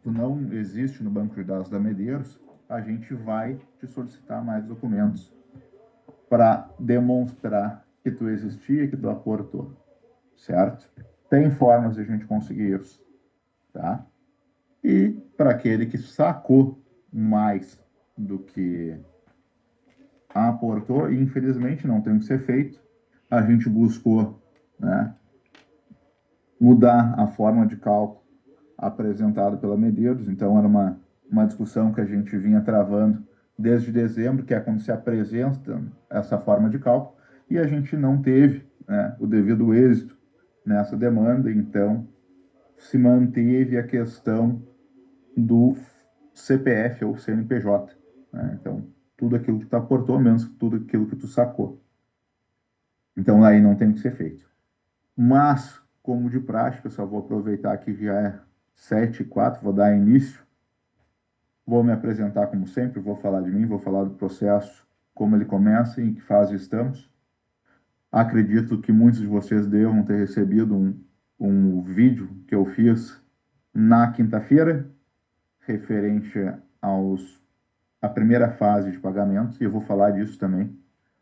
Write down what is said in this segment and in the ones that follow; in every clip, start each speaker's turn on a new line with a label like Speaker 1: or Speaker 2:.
Speaker 1: tu não existe no banco de dados da Medeiros, a gente vai te solicitar mais documentos para demonstrar que tu existia, que tu aportou, certo? Tem formas de a gente conseguir isso, tá? E para aquele que sacou mais do que aportou, e infelizmente não tem o que ser feito, a gente buscou, né, mudar a forma de cálculo apresentada pela Medeiros. Então, era uma discussão que a gente vinha travando desde dezembro, que é quando se apresenta essa forma de cálculo, e a gente não teve, né, o devido êxito nessa demanda. Então, se manteve a questão do CPF ou CNPJ, né? Então, tudo aquilo que tu aportou, menos tudo aquilo que tu sacou. Então, aí não tem o que ser feito. Mas, como de prática, eu só vou aproveitar que já é 7h04, vou dar início, vou me apresentar como sempre, vou falar de mim, vou falar do processo, como ele começa e em que fase estamos. Acredito que muitos de vocês devam ter recebido um vídeo que eu fiz na quinta-feira, referente à primeira fase de pagamentos, e eu vou falar disso também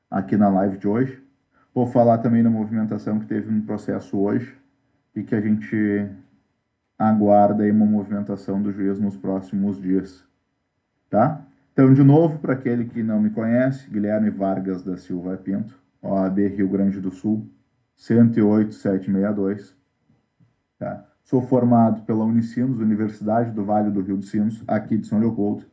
Speaker 1: aqui na live de hoje. Vou falar também da movimentação que teve no processo hoje e que a gente aguarda aí uma movimentação do juiz nos próximos dias, tá? Então, de novo, para aquele que não me conhece, Guilherme Vargas da Silva Pinto, OAB Rio Grande do Sul, 108762, tá? Sou formado pela Unicinos, Universidade do Vale do Rio dos Sinos, aqui de São Leopoldo,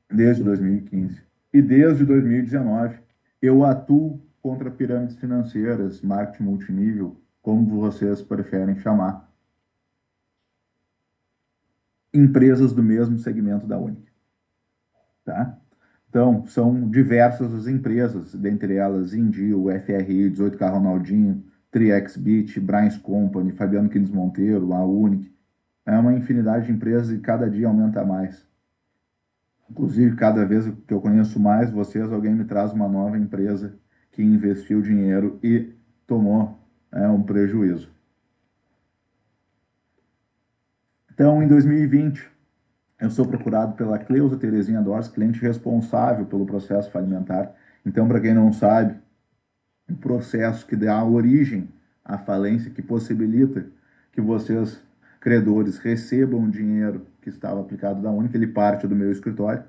Speaker 1: desde 2015. E desde 2019, eu atuo contra pirâmides financeiras, marketing multinível, como vocês preferem chamar, empresas do mesmo segmento da Uni, tá? Então, são diversas as empresas, dentre elas Indio, FRI, 18K Ronaldinho, TriXBit, Brains Company, Fabiano Quines Monteiro, a Unic. É uma infinidade de empresas e cada dia aumenta mais. Inclusive, cada vez que eu conheço mais vocês, alguém me traz uma nova empresa que investiu dinheiro e tomou, um prejuízo. Então, em 2020, eu sou procurado pela Cleusa Terezinha Dors, cliente responsável pelo processo falimentar. Então, para quem não sabe, o processo que dá origem à falência, que possibilita que vocês, credores, recebam o dinheiro que estava aplicado da Única, ele parte do meu escritório.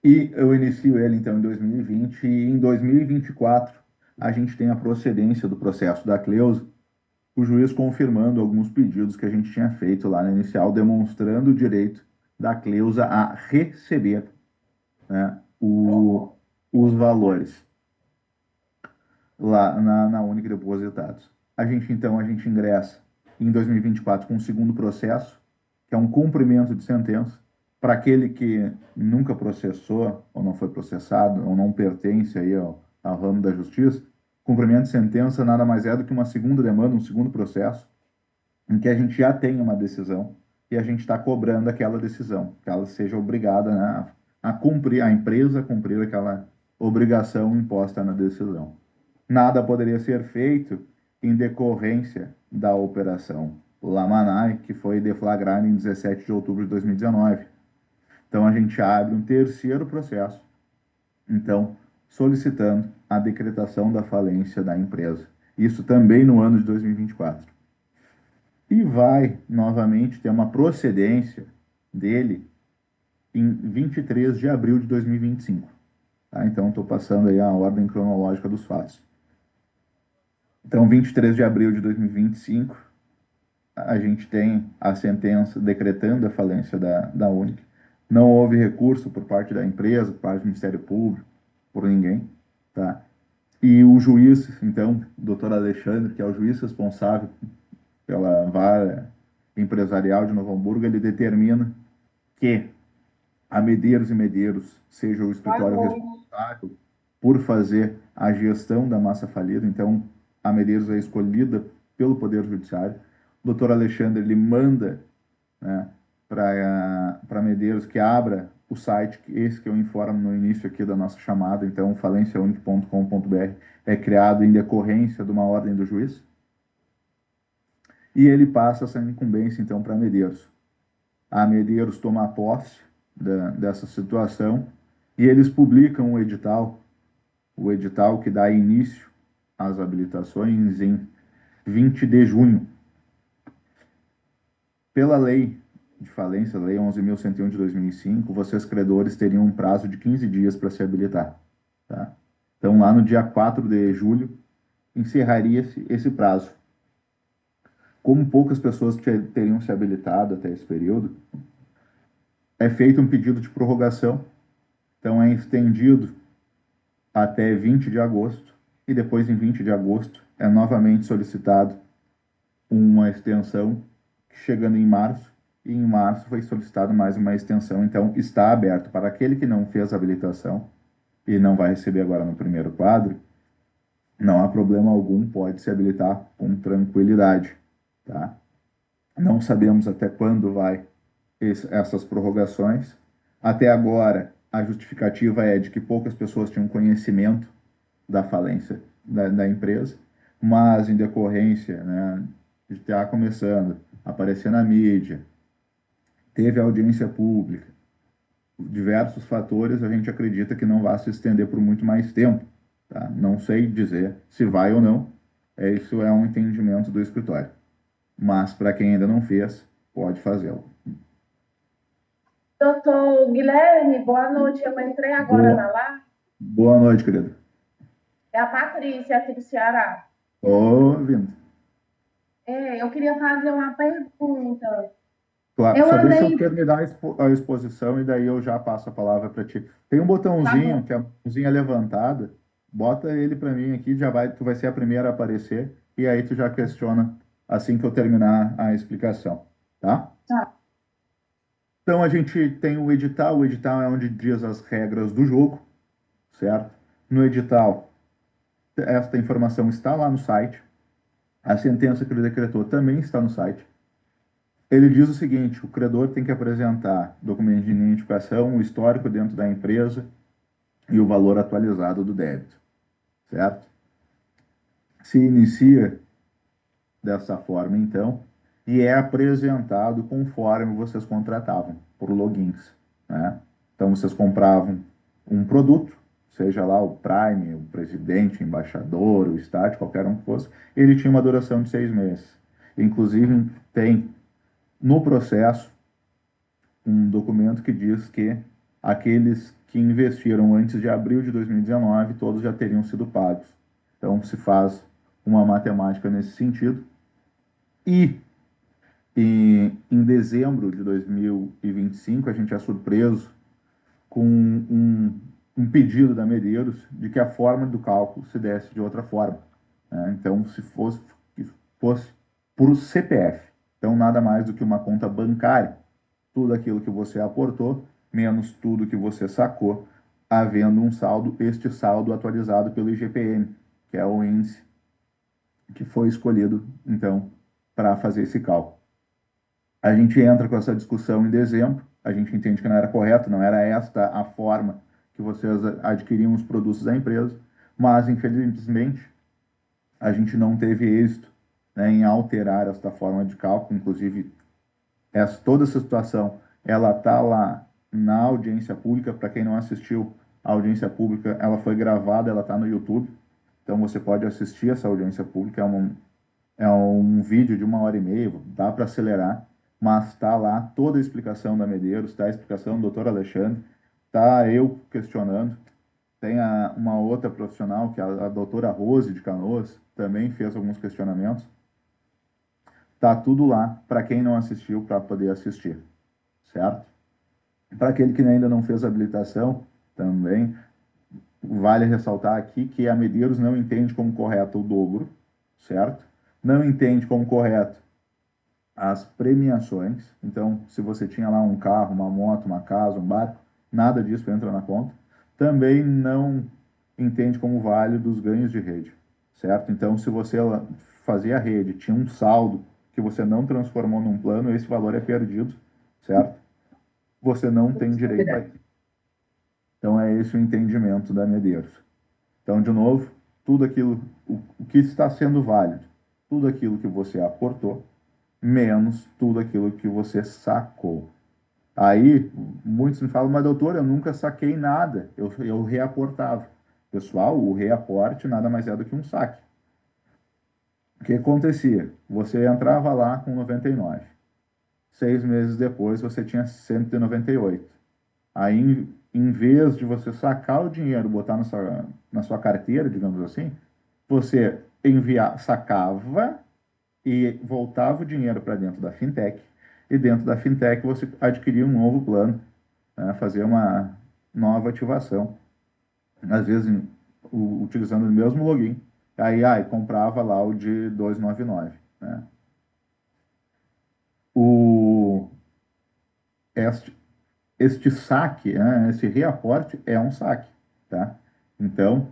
Speaker 1: E eu inicio ele, então, em 2020, e em 2024 a gente tem a procedência do processo da Cleusa, o juiz confirmando alguns pedidos que a gente tinha feito lá no inicial, demonstrando o direito da Cleusa a receber, né, os valores lá na Única depositados. Então, a gente ingressa em 2024 com o segundo processo, que é um cumprimento de sentença, para aquele que nunca processou, ou não foi processado, ou não pertence aí ao ramo da justiça. Cumprimento de sentença nada mais é do que uma segunda demanda, um segundo processo, em que a gente já tem uma decisão e a gente está cobrando aquela decisão, que ela seja obrigada, né, a cumprir, a empresa a cumprir aquela obrigação imposta na decisão. Nada poderia ser feito em decorrência da operação Lamanai, que foi deflagrada em 17 de outubro de 2019. Então, a gente abre um terceiro processo, então, solicitando a decretação da falência da empresa. Isso também no ano de 2024. E vai, novamente, ter uma procedência dele em 23 de abril de 2025. Tá? Então, estou passando aí a ordem cronológica dos fatos. Então, 23 de abril de 2025, a gente tem a sentença decretando a falência da Unic. Não houve recurso por parte da empresa, por parte do Ministério Público, por ninguém, tá? E o juiz, então, o doutor Alexandre, que é o juiz responsável pela vara empresarial de Novo Hamburgo, ele determina que a Medeiros e Medeiros seja o escritório responsável por fazer a gestão da massa falida. Então, a Medeiros é escolhida pelo Poder Judiciário. O doutor Alexandre ele manda, né, para Medeiros que abra o site, esse que eu informo no início aqui da nossa chamada. Então, falenciaunic.com.br é criado em decorrência de uma ordem do juiz. e ele passa essa incumbência, então, para Medeiros. A Medeiros toma posse dessa situação e eles publicam o edital que dá início às habilitações em 20 de junho. Pela lei de falência, lei 11.101 de 2005, vocês credores teriam um prazo de 15 dias para se habilitar. Tá? Então, lá no dia 4 de julho, encerraria-se esse prazo. Como poucas pessoas teriam se habilitado até esse período, é feito um pedido de prorrogação, então é estendido até 20 de agosto, e depois, em 20 de agosto, é novamente solicitado uma extensão, chegando em março, e em março foi solicitado mais uma extensão, então está aberto para aquele que não fez habilitação e não vai receber agora no primeiro quadro, não há problema algum, pode se habilitar com tranquilidade, tá? Não sabemos até quando vai essas prorrogações. Até agora, a justificativa é de que poucas pessoas tinham conhecimento da falência da empresa, mas em decorrência, né, de estar começando a aparecer na mídia, teve audiência pública, diversos fatores, a gente acredita que não vai se estender por muito mais tempo. Tá? Não sei dizer se vai ou não, isso é um entendimento do escritório. Mas para quem ainda não fez, pode fazê-lo.
Speaker 2: Doutor Guilherme, boa noite. Eu entrei agora
Speaker 1: Boa,
Speaker 2: na live.
Speaker 1: boa noite, querido.
Speaker 2: É a Patrícia, aqui do Ceará.
Speaker 1: Estou ouvindo.
Speaker 2: Eu queria fazer uma pergunta.
Speaker 1: Claro,
Speaker 2: Eu
Speaker 1: só deixa eu
Speaker 2: andei.
Speaker 1: terminar a exposição e daí eu já passo a palavra para ti. Tem um
Speaker 2: Tá
Speaker 1: botãozinho,
Speaker 2: bom.
Speaker 1: que é a mãozinha levantada, bota ele para mim aqui, tu vai ser a primeira a aparecer, e aí tu já questiona assim que eu terminar a explicação, tá?
Speaker 2: Tá.
Speaker 1: Então a gente tem o edital é onde diz as regras do jogo, certo? No edital, esta informação está lá no site, a sentença que ele decretou também está no site. Ele diz o seguinte: o credor tem que apresentar documento de identificação, o histórico dentro da empresa e o valor atualizado do débito, certo? Se inicia dessa forma, então, e é apresentado conforme vocês contratavam, por logins, né? Então, vocês compravam um produto, seja lá o Prime, o Presidente, o Embaixador, o Start, qualquer um que fosse, ele tinha uma duração de 6 meses. Inclusive, tem no processo um documento que diz que aqueles que investiram antes de abril de 2019, todos já teriam sido pagos. Então, se faz uma matemática nesse sentido. E em dezembro de 2025, a gente é surpreso com um pedido da Medeiros de que a forma do cálculo se desse de outra forma, né? Então, se fosse por CPF, então nada mais do que uma conta bancária, tudo aquilo que você aportou, menos tudo que você sacou, havendo um saldo, este saldo atualizado pelo IGPM, que é o índice que foi escolhido, então, para fazer esse cálculo. A gente entra com essa discussão em dezembro, a gente entende que não era correto, não era esta a forma que vocês adquiriam os produtos da empresa, mas, infelizmente, a gente não teve êxito, né, em alterar esta forma de cálculo, inclusive toda essa situação, ela está lá na audiência pública. Para quem não assistiu a audiência pública, ela foi gravada, ela está no YouTube, então você pode assistir essa audiência pública, é um vídeo de 1 hora e meia, dá para acelerar, mas está lá toda a explicação da Medeiros, está a explicação do doutor Alexandre, está eu questionando, tem uma outra profissional, que é a doutora Rose de Canoas, também fez alguns questionamentos. Tá tudo lá para quem não assistiu para poder assistir, certo? Para aquele que ainda não fez habilitação, também vale ressaltar aqui que a Medeiros não entende como correto o dobro, certo? Não entende como correto as premiações. Então, se você tinha lá um carro, uma moto, uma casa, um barco, nada disso entra na conta. Também não entende como válido os ganhos de rede, certo? Então, se você fazia a rede, tinha um saldo que você não transformou num plano, esse valor é perdido, certo? Você não tem direito a isso. Então, é esse o entendimento da Medeiros. Então, de novo, tudo aquilo, o que está sendo válido, tudo aquilo que você aportou, menos tudo aquilo que você sacou. Aí, muitos me falam, mas doutor, eu nunca saquei nada, eu reaportava. Pessoal, o reaporte nada mais é do que um saque. O que acontecia? Você entrava lá com 99. 6 meses depois, você tinha 198. Aí, em vez de você sacar o dinheiro, botar na sua carteira, digamos assim, você sacava e voltava o dinheiro para dentro da fintech. E dentro da fintech você adquiria um novo plano, né, fazer uma nova ativação, às vezes utilizando o mesmo login. Aí comprava lá o de 299, né? O, este, este saque, né, esse reaporte é um saque, tá? Então,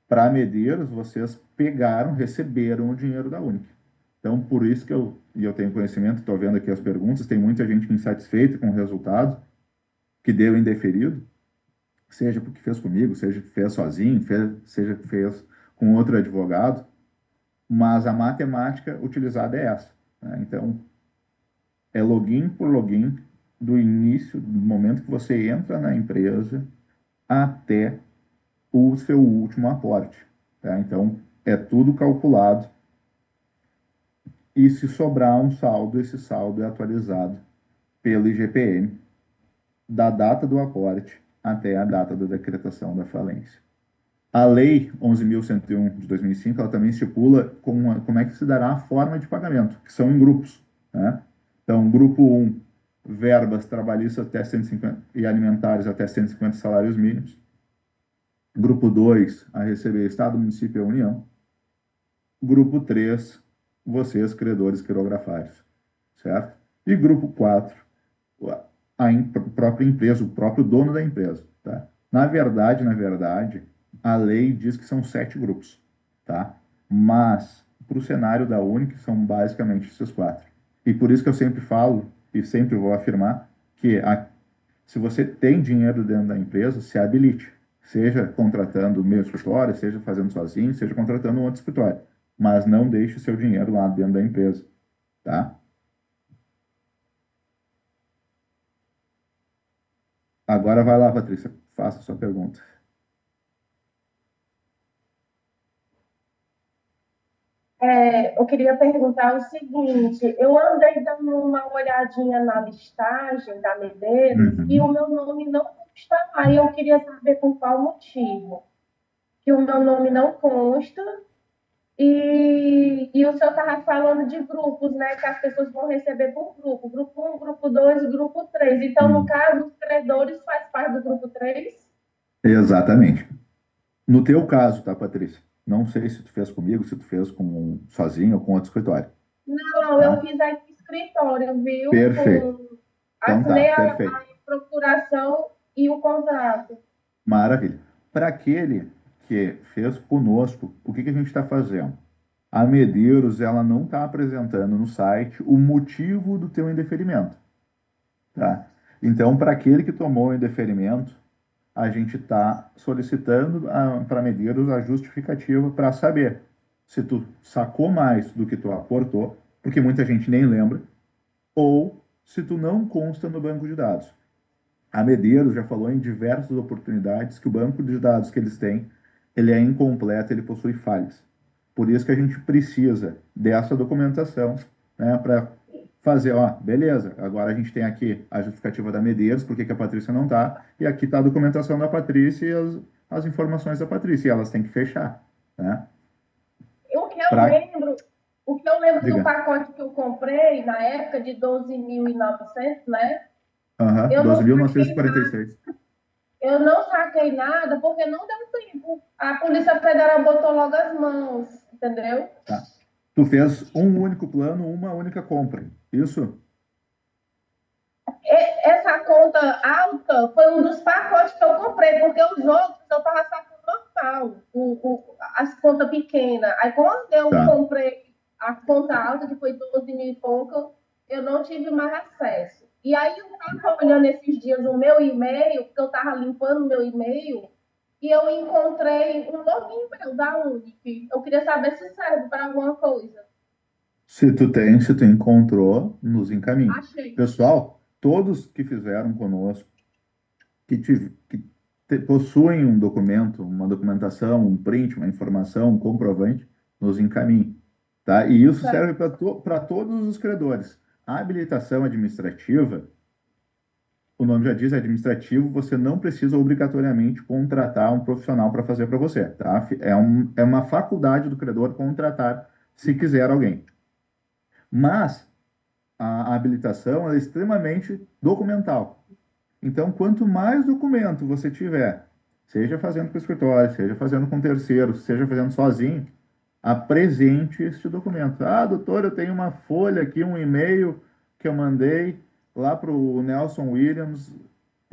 Speaker 1: para Medeiros, vocês receberam o dinheiro da Unic. Então, por isso que eu tenho conhecimento, estou vendo aqui as perguntas, tem muita gente insatisfeita com o resultado, que deu indeferido, seja porque fez comigo, seja que fez sozinho, seja que fez com outro advogado, mas a matemática utilizada é essa, né? Então, é login por login, do início, do momento que você entra na empresa, até o seu último aporte, tá? Então, é tudo calculado e se sobrar um saldo, esse saldo é atualizado pelo IGPM da data do aporte até a data da decretação da falência. A Lei 11.101 de 2005, ela também estipula como é que se dará a forma de pagamento, que são em grupos, né? Então, grupo um, verbas trabalhistas até 150 e alimentares até 150 salários mínimos. Grupo 2, a receber Estado, município e União. Grupo 3, vocês, credores quirografários, certo? E grupo 4, a própria empresa, o próprio dono da empresa, tá? Na verdade, a lei diz que são 7 grupos, tá? Mas, para o cenário da Unic, são basicamente esses 4. E por isso que eu sempre falo, e sempre vou afirmar, que se você tem dinheiro dentro da empresa, se habilite. Seja contratando o meu escritório, seja fazendo sozinho, seja contratando um outro escritório. Mas não deixe o seu dinheiro lá dentro da empresa, tá? Agora vai lá, Patrícia, faça a sua pergunta.
Speaker 2: Eu queria perguntar o seguinte: eu andei dando uma olhadinha na listagem da Medeiros e o
Speaker 1: Uhum.
Speaker 2: meu nome não consta lá. E eu queria saber por qual motivo. Que o meu nome não consta e o senhor estava falando de grupos, né? Que as pessoas vão receber por grupo. Grupo um, grupo 2, grupo 3. Então, no
Speaker 1: Hum.
Speaker 2: caso, os credores faz parte do grupo 3.
Speaker 1: Exatamente. No teu caso, tá, Patrícia? Não sei se tu fez comigo, se tu fez sozinho ou com outro escritório,
Speaker 2: Não, eu
Speaker 1: tá?
Speaker 2: fiz aqui no escritório, viu?
Speaker 1: Perfeito. Então tá,
Speaker 2: Assinei a
Speaker 1: perfeito.
Speaker 2: procuração e o contrato.
Speaker 1: Maravilha. Para aquele que fez conosco, o que que a gente está fazendo? A Medeiros, ela não está apresentando no site o motivo do teu indeferimento, tá? Então, para aquele que tomou o indeferimento, a gente está solicitando para Medeiros a justificativa para saber se tu sacou mais do que tu aportou, porque muita gente nem lembra, ou se tu não consta no banco de dados. A Medeiros já falou em diversas oportunidades que o banco de dados que eles têm, ele é incompleto, ele possui falhas. Por isso que a gente precisa dessa documentação, né, para fazer, ó, beleza, agora a gente tem aqui a justificativa da Medeiros, por que que a Patrícia não está, e aqui está a documentação da Patrícia e as informações da Patrícia, e elas têm que fechar, né?
Speaker 2: O que eu
Speaker 1: Pra,
Speaker 2: lembro, o que eu lembro do
Speaker 1: diga,
Speaker 2: pacote que eu comprei na época de 12.900, né?
Speaker 1: aham,
Speaker 2: Eu não saquei
Speaker 1: 12.946.
Speaker 2: Eu não saquei nada porque não deu tempo. A Polícia Federal botou logo as mãos, entendeu?
Speaker 1: Tá. Tu fez um único plano, uma única compra, isso?
Speaker 2: Essa conta alta foi um dos pacotes que eu comprei, porque os outros eu estava sacando normal, as contas pequenas. Aí quando eu
Speaker 1: Tá.
Speaker 2: comprei a conta alta, que foi 12 mil e pouco, eu não tive mais acesso. E aí eu estava olhando esses dias o meu e-mail, porque eu estava limpando o meu e-mail, e eu encontrei um login meu da Unic. Eu queria saber se serve para alguma coisa.
Speaker 1: Se tu encontrou, nos encaminhe.
Speaker 2: Achei.
Speaker 1: Pessoal, todos que fizeram conosco, possuem um documento, uma documentação, um print, uma informação, um comprovante, nos encaminhe, tá? E isso serve
Speaker 2: Certo.
Speaker 1: para todos os credores. A habilitação administrativa, o nome já diz, é administrativo, você não precisa obrigatoriamente contratar um profissional para fazer para você, tá? É uma faculdade do credor contratar, se quiser alguém. Mas a habilitação é extremamente documental. Então, quanto mais documento você tiver, seja fazendo com o escritório, seja fazendo com terceiro, seja fazendo sozinho, apresente este documento. Ah, doutor, eu tenho uma folha aqui, um e-mail que eu mandei lá para o Nelson Williams,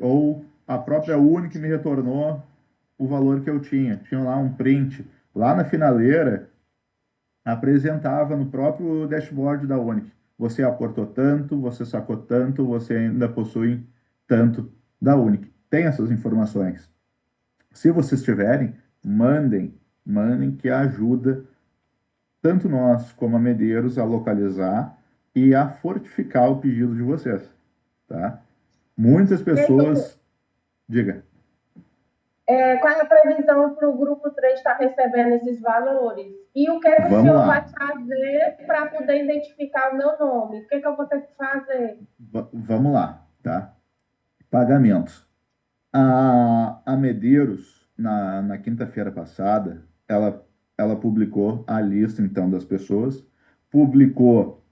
Speaker 1: ou a própria Uni que me retornou o valor que eu tinha. Tinha lá um print. Lá na finaleira, apresentava no próprio dashboard da Uni. Você aportou tanto, você sacou tanto, você ainda possui tanto da Uni. Tem essas informações. Se vocês tiverem, mandem que ajuda tanto nós como a Medeiros a localizar e a fortificar o pedido de vocês, tá? Muitas
Speaker 2: Heitor,
Speaker 1: pessoas, diga,
Speaker 2: qual é a previsão para o grupo 3 estar recebendo esses valores? E o que é que o
Speaker 1: vamos
Speaker 2: senhor vai
Speaker 1: lá,
Speaker 2: fazer para poder identificar o meu nome? O que é que eu vou ter que fazer?
Speaker 1: vamos lá, tá? Pagamentos. A Medeiros, na quinta-feira passada, ela publicou a lista, então, das pessoas, publicou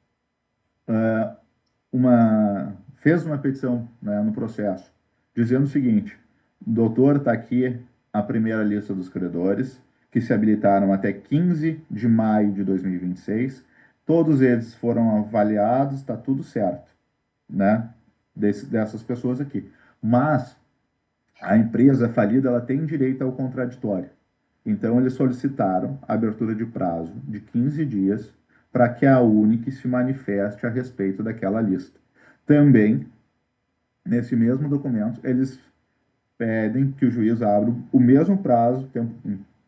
Speaker 1: fez uma petição, né, no processo, dizendo o seguinte: doutor, está aqui a primeira lista dos credores que se habilitaram até 15 de maio de 2026. Todos eles foram avaliados, está tudo certo, né? Dessas pessoas aqui. Mas a empresa falida ela tem direito ao contraditório. Então, eles solicitaram a abertura de prazo de 15 dias para que a UNIC se manifeste a respeito daquela lista. Também, nesse mesmo documento, eles pedem que o juiz abra o mesmo prazo,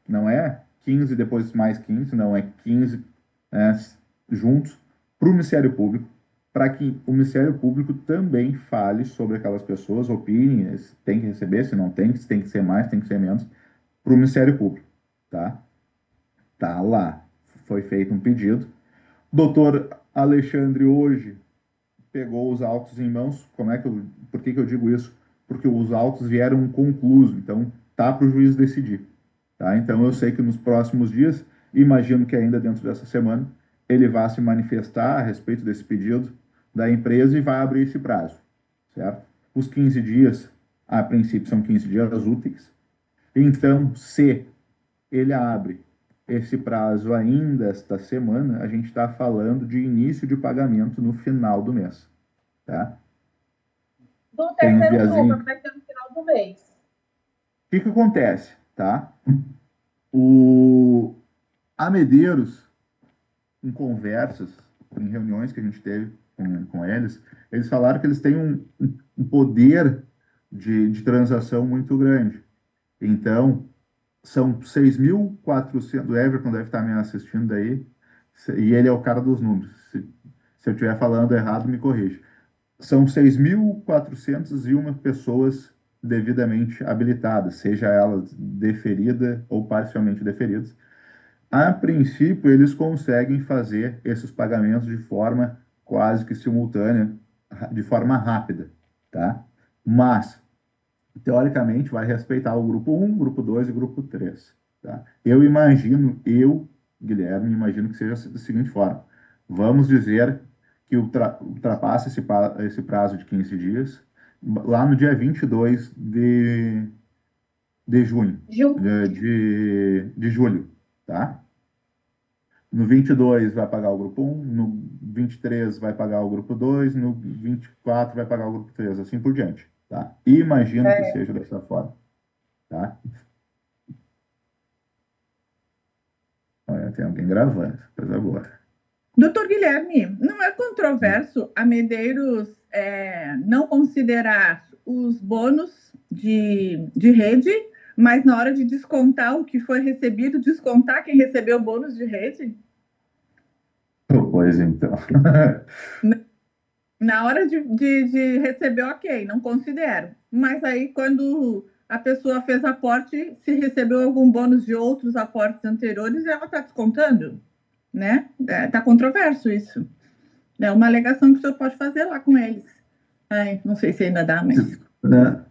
Speaker 1: não é 15 depois mais 15, não é 15 é, juntos, para o Ministério Público, para que o Ministério Público também fale sobre aquelas pessoas, opine, se tem que receber, se tem que ser mais, tem que ser menos, para o Ministério Público, tá? Tá lá. Foi feito um pedido. Doutor Alexandre hoje pegou os autos em mãos. Por que que eu digo isso? Porque os autos vieram conclusos, então tá para o juiz decidir, tá? Então eu sei que nos próximos dias, imagino que ainda dentro dessa semana, ele vai se manifestar a respeito desse pedido da empresa e vai abrir esse prazo, certo? Os 15 dias, a princípio são 15 dias úteis. Então, se ele abre esse prazo ainda esta semana, a gente está falando de início de pagamento no final do mês, tá?
Speaker 2: Do
Speaker 1: Tem os
Speaker 2: terceiro turno,
Speaker 1: diazinhos.
Speaker 2: que vai ser no final do mês.
Speaker 1: O que que acontece, tá? O a Medeiros, em conversas, em reuniões que a gente teve com eles falaram que eles têm um poder de transação muito grande. Então, são 6.400. O Everton deve estar me assistindo aí, e ele é o cara dos números. Se eu estiver falando errado, me corrija. São 6.401 pessoas devidamente habilitadas, seja elas deferida ou parcialmente deferidas. A princípio, eles conseguem fazer esses pagamentos de forma quase que simultânea, de forma rápida, tá? Mas teoricamente, vai respeitar o grupo um, grupo 2 e grupo 3. Tá? Guilherme, imagino que seja da seguinte forma. Vamos dizer que ultrapassa esse prazo de 15 dias, lá no dia 22 de junho,
Speaker 2: Ju,
Speaker 1: de julho, tá? No 22 vai pagar o grupo um, no 23 vai pagar o grupo 2, no 24 vai pagar o grupo 3, assim por diante, tá? Imagino que
Speaker 2: é,
Speaker 1: seja dessa forma, tá? Olha, tem alguém gravando, coisa boa.
Speaker 3: Doutor Guilherme, não é controverso a Medeiros não considerar os bônus de rede, mas na hora de descontar o que foi recebido, descontar quem recebeu o bônus de rede?
Speaker 1: Pois então.
Speaker 3: Na hora de receber, ok, não considero. Mas aí, quando a pessoa fez aporte, se recebeu algum bônus de outros aportes anteriores, ela está descontando, né? Está controverso isso. É uma alegação que o senhor pode fazer lá com eles. Ai, não sei se ainda dá, mas...
Speaker 1: Né?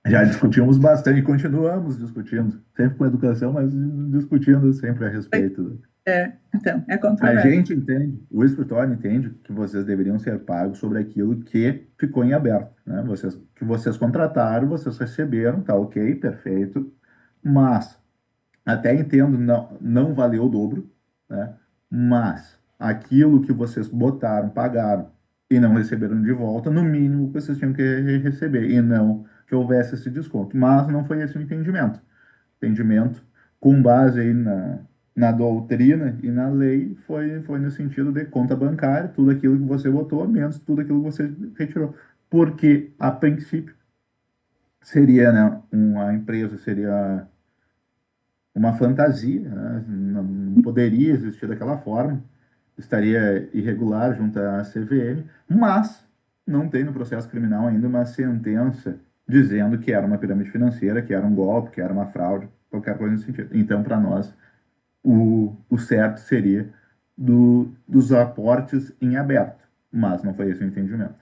Speaker 1: Já discutimos bastante e continuamos discutindo, sempre com educação, mas discutindo sempre a respeito.
Speaker 3: Então, é
Speaker 1: A
Speaker 3: controverso.
Speaker 1: gente entende, o escritório entende que vocês deveriam ser pagos sobre aquilo que ficou em aberto, né? Que vocês contrataram, vocês receberam, tá ok, perfeito, mas até entendo, não valeu o dobro, né? Mas aquilo que vocês botaram, pagaram e não receberam de volta, no mínimo que vocês tinham que receber, e não que houvesse esse desconto. Mas não foi esse o entendimento. Entendimento com base aí na doutrina e na lei foi no sentido de conta bancária, tudo aquilo que você botou, menos tudo aquilo que você retirou. Porque, a princípio, seria, né, uma empresa, seria uma fantasia, né? Não poderia existir daquela forma, estaria irregular junto à CVM, mas não tem no processo criminal ainda uma sentença dizendo que era uma pirâmide financeira, que era um golpe, que era uma fraude, qualquer coisa nesse sentido. Então, para nós, o certo seria dos aportes em aberto, mas não foi esse o entendimento.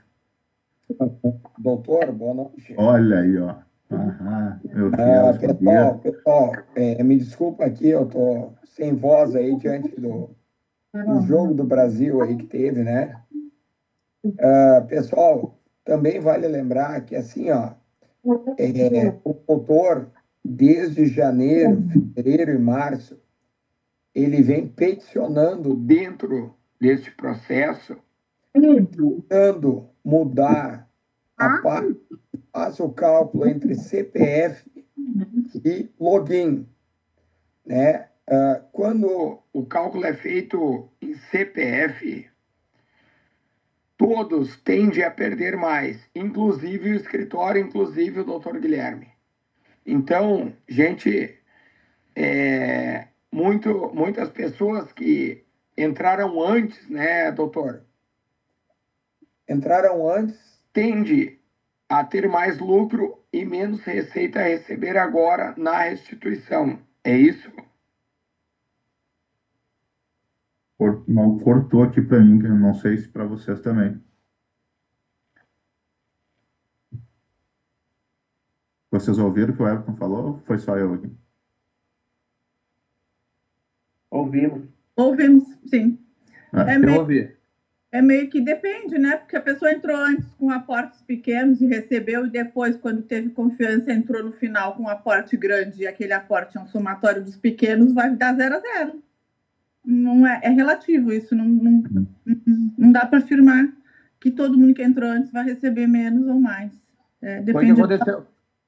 Speaker 4: Doutor, boa noite.
Speaker 1: Olha aí, ó. Aham, meu fiel escudeiro.
Speaker 4: Pessoal, me desculpa aqui, eu tô sem voz aí diante do jogo do Brasil aí que teve, né? Pessoal, também vale lembrar que assim, ó, o doutor, desde janeiro, fevereiro e março, ele vem peticionando dentro deste processo, tentando mudar a parte, faz o cálculo entre CPF e login, né? Quando o cálculo é feito em CPF, todos tendem a perder mais, inclusive o escritório, inclusive o doutor Guilherme. Então, gente, muitas pessoas que entraram antes, né, doutor? Entraram antes, tende a ter mais lucro e menos receita a receber agora na restituição. É isso?
Speaker 1: Cortou aqui para mim, que eu não sei se para vocês também. Vocês ouviram o que o Everton falou ou foi só eu aqui?
Speaker 5: Ouvimos.
Speaker 3: Ouvimos, sim.
Speaker 5: Eu ouvi.
Speaker 3: É meio que depende, né? Porque a pessoa entrou antes com aportes pequenos e recebeu, e depois, quando teve confiança, entrou no final com um aporte grande, e aquele aporte é um somatório dos pequenos, vai dar 0 a 0. Não é relativo isso, não dá para afirmar que todo mundo que entrou antes vai receber menos ou mais. Depende.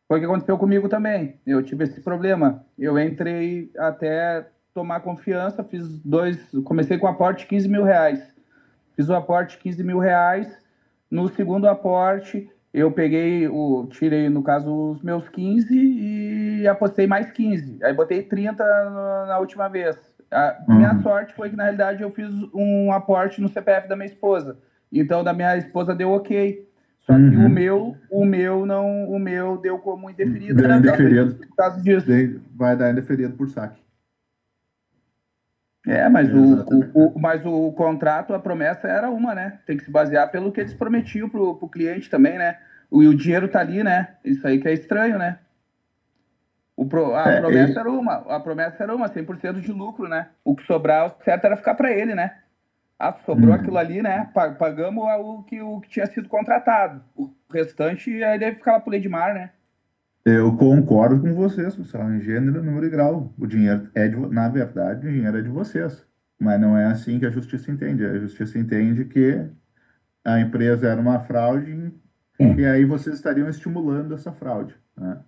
Speaker 5: Foi o que aconteceu comigo também. Eu tive esse problema. Eu entrei até tomar confiança, comecei com aporte de 15 mil reais. Fiz o aporte de 15 mil reais. No segundo aporte, eu tirei, no caso, os meus 15 e apostei mais 15. Aí botei 30 na última vez. Minha sorte foi que, na realidade, eu fiz um aporte no CPF da minha esposa. Então, da minha esposa deu ok. Só que o meu deu como indeferido.
Speaker 1: Deu indeferido.
Speaker 5: Por causa disso.
Speaker 1: Vai dar indeferido por saque.
Speaker 5: Mas o contrato, a promessa era uma, né? Tem que se basear pelo que eles prometiam pro cliente também, né? O dinheiro tá ali, né? Isso aí que é estranho, né? A promessa era uma, 100% de lucro, né? O que sobrar, o certo era ficar para ele, né? Sobrou aquilo ali, né? Pagamos o que tinha sido contratado. O restante aí deve ficar lá pro Edmar, né?
Speaker 1: Eu concordo com vocês, pessoal, em gênero, número e grau. O dinheiro na verdade, o dinheiro é de vocês. Mas não é assim que a justiça entende. A justiça entende que a empresa era uma fraude e aí vocês estariam estimulando essa fraude, né?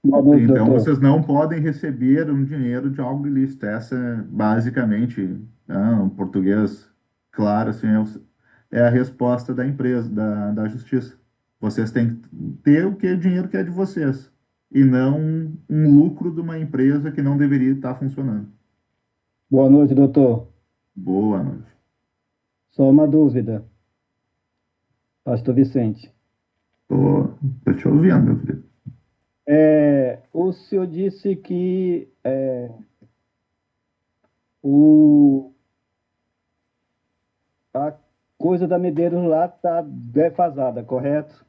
Speaker 1: Então, vocês não podem receber um dinheiro de algo ilícito. Essa, basicamente, um português claro, assim, é a resposta da empresa, da justiça. Vocês têm que ter o dinheiro que é de vocês, e não um lucro de uma empresa que não deveria estar funcionando.
Speaker 6: Boa noite, doutor.
Speaker 1: Boa noite.
Speaker 6: Só uma dúvida, Pastor Vicente.
Speaker 1: Tô te ouvindo, meu querido.
Speaker 6: O senhor disse que o, a coisa da Medeiros lá está defasada, correto?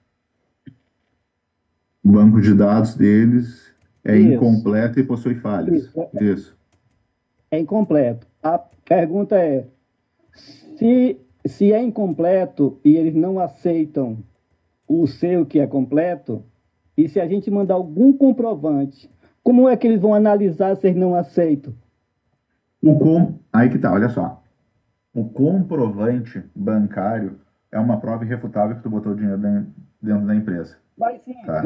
Speaker 1: O banco de dados deles é
Speaker 6: Isso.
Speaker 1: incompleto e possui falhas. Isso.
Speaker 6: É incompleto. A pergunta é, se é incompleto e eles não aceitam o seu que é completo, e se a gente mandar algum comprovante, como é que eles vão analisar se eles não aceitam?
Speaker 1: Aí que tá, olha só. O comprovante bancário é uma prova irrefutável que tu botou o dinheiro dentro da empresa.
Speaker 6: Mas sim,
Speaker 1: Tá?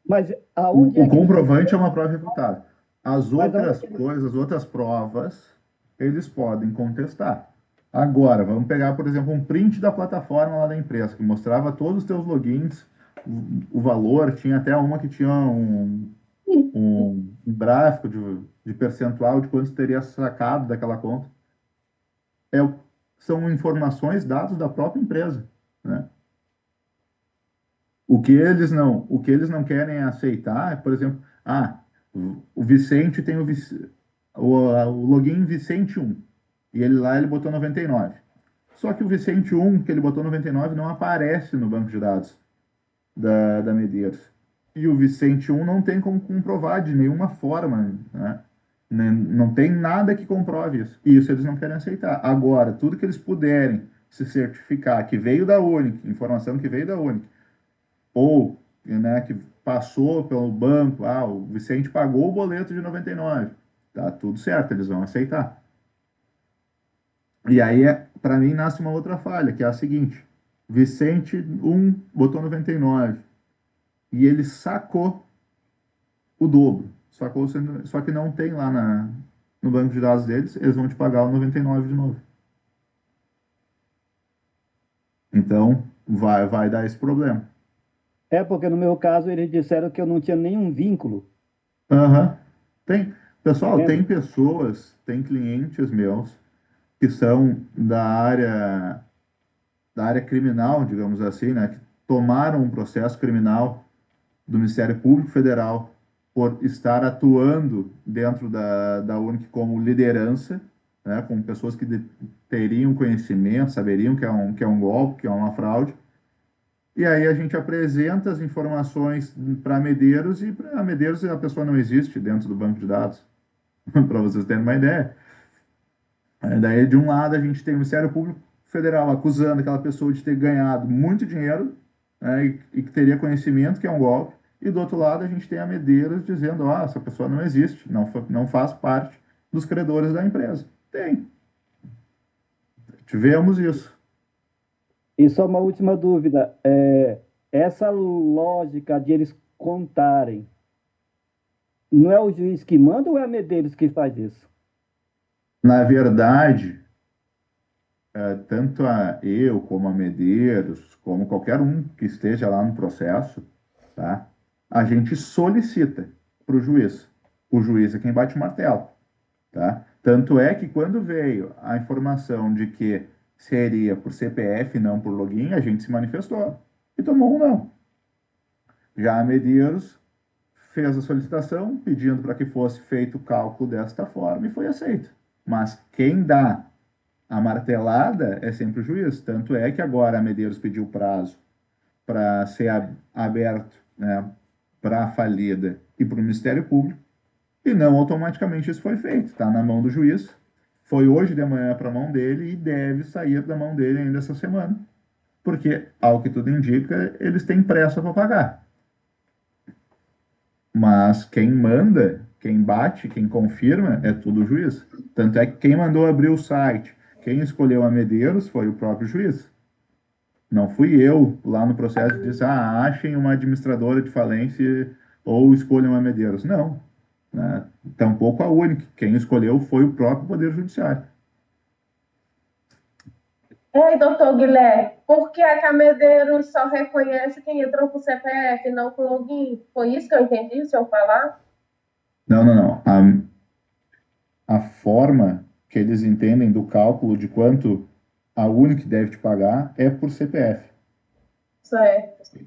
Speaker 6: mas aonde
Speaker 1: O
Speaker 6: é que eles vão...
Speaker 1: comprovante é uma prova irrefutável. As
Speaker 6: Mas aonde é
Speaker 1: outras
Speaker 6: que eles...
Speaker 1: coisas, as outras provas, eles podem contestar. Agora, vamos pegar, por exemplo, um print da plataforma lá da empresa, que mostrava todos os teus logins, o valor, tinha até uma que tinha um gráfico de percentual de quanto teria sacado daquela conta. É, são informações, dados da própria empresa, né? O que eles não querem aceitar é, por exemplo, o Vicente tem o login Vicente 1, e ele botou 99. Só que o Vicente 1, que ele botou 99, não aparece no banco de dados da Medeiros. E o Vicente 1 não tem como comprovar de nenhuma forma, né? Não tem nada que comprove isso. E isso eles não querem aceitar. Agora, tudo que eles puderem se certificar que veio da Unic, informação que veio da Unic, ou, né, que passou pelo banco, o Vicente pagou o boleto de 99, tá tudo certo, eles vão aceitar. E aí, para mim, nasce uma outra falha, que é a seguinte: Vicente 1 botou 99 e ele sacou o dobro, só que não tem lá no banco de dados deles, eles vão te pagar o 99 de novo. Então, vai dar esse problema.
Speaker 6: Porque no meu caso eles disseram que eu não tinha nenhum vínculo.
Speaker 1: Aham. Pessoal, tem
Speaker 6: Entende?
Speaker 1: pessoas, tem clientes meus que são da área criminal, digamos assim, né, que tomaram um processo criminal do Ministério Público Federal por estar atuando dentro da Unic como liderança, né, com pessoas que teriam conhecimento, saberiam que é um golpe, que é uma fraude. E aí a gente apresenta as informações para Medeiros, e para Medeiros a pessoa não existe dentro do banco de dados, para vocês terem uma ideia. Daí, de um lado, a gente tem o Ministério Público Federal acusando aquela pessoa de ter ganhado muito dinheiro, né, e que teria conhecimento que é um golpe. E do outro lado, a gente tem a Medeiros dizendo: essa pessoa não existe, não faz parte dos credores da empresa. Tem. Tivemos isso.
Speaker 6: E só uma última dúvida. Essa lógica de eles contarem, não é o juiz que manda ou é a Medeiros que faz isso?
Speaker 1: Na verdade, tanto eu como a Medeiros, como qualquer um que esteja lá no processo, tá? A gente solicita para o juiz é quem bate o martelo, tá? Tanto é que quando veio a informação de que seria por CPF, não por login, a gente se manifestou e tomou um não. Já a Medeiros fez a solicitação pedindo para que fosse feito o cálculo desta forma e foi aceito. Mas quem dá a martelada é sempre o juiz. Tanto é que agora a Medeiros pediu prazo para ser aberto, né, para a falida e para o Ministério Público, e não automaticamente isso foi feito. Está na mão do juiz, foi hoje de manhã para a mão dele e deve sair da mão dele ainda essa semana, porque, ao que tudo indica, eles têm pressa para pagar. Mas quem manda, quem bate, quem confirma é tudo o juiz. Tanto é que quem mandou abrir o site, quem escolheu a Medeiros foi o próprio juiz. Não fui eu lá no processo que disse: achem uma administradora de falência ou escolham a Medeiros. Não. Né? Tampouco a única. Quem escolheu foi o próprio Poder Judiciário.
Speaker 2: Ei, doutor Guilherme, por que a Camedeiros só reconhece quem entrou com CPF, não com login? Foi isso que eu entendi, se eu falar?
Speaker 1: Não. A forma que eles entendem do cálculo de quanto a Unic deve te pagar é por CPF.
Speaker 2: Certo.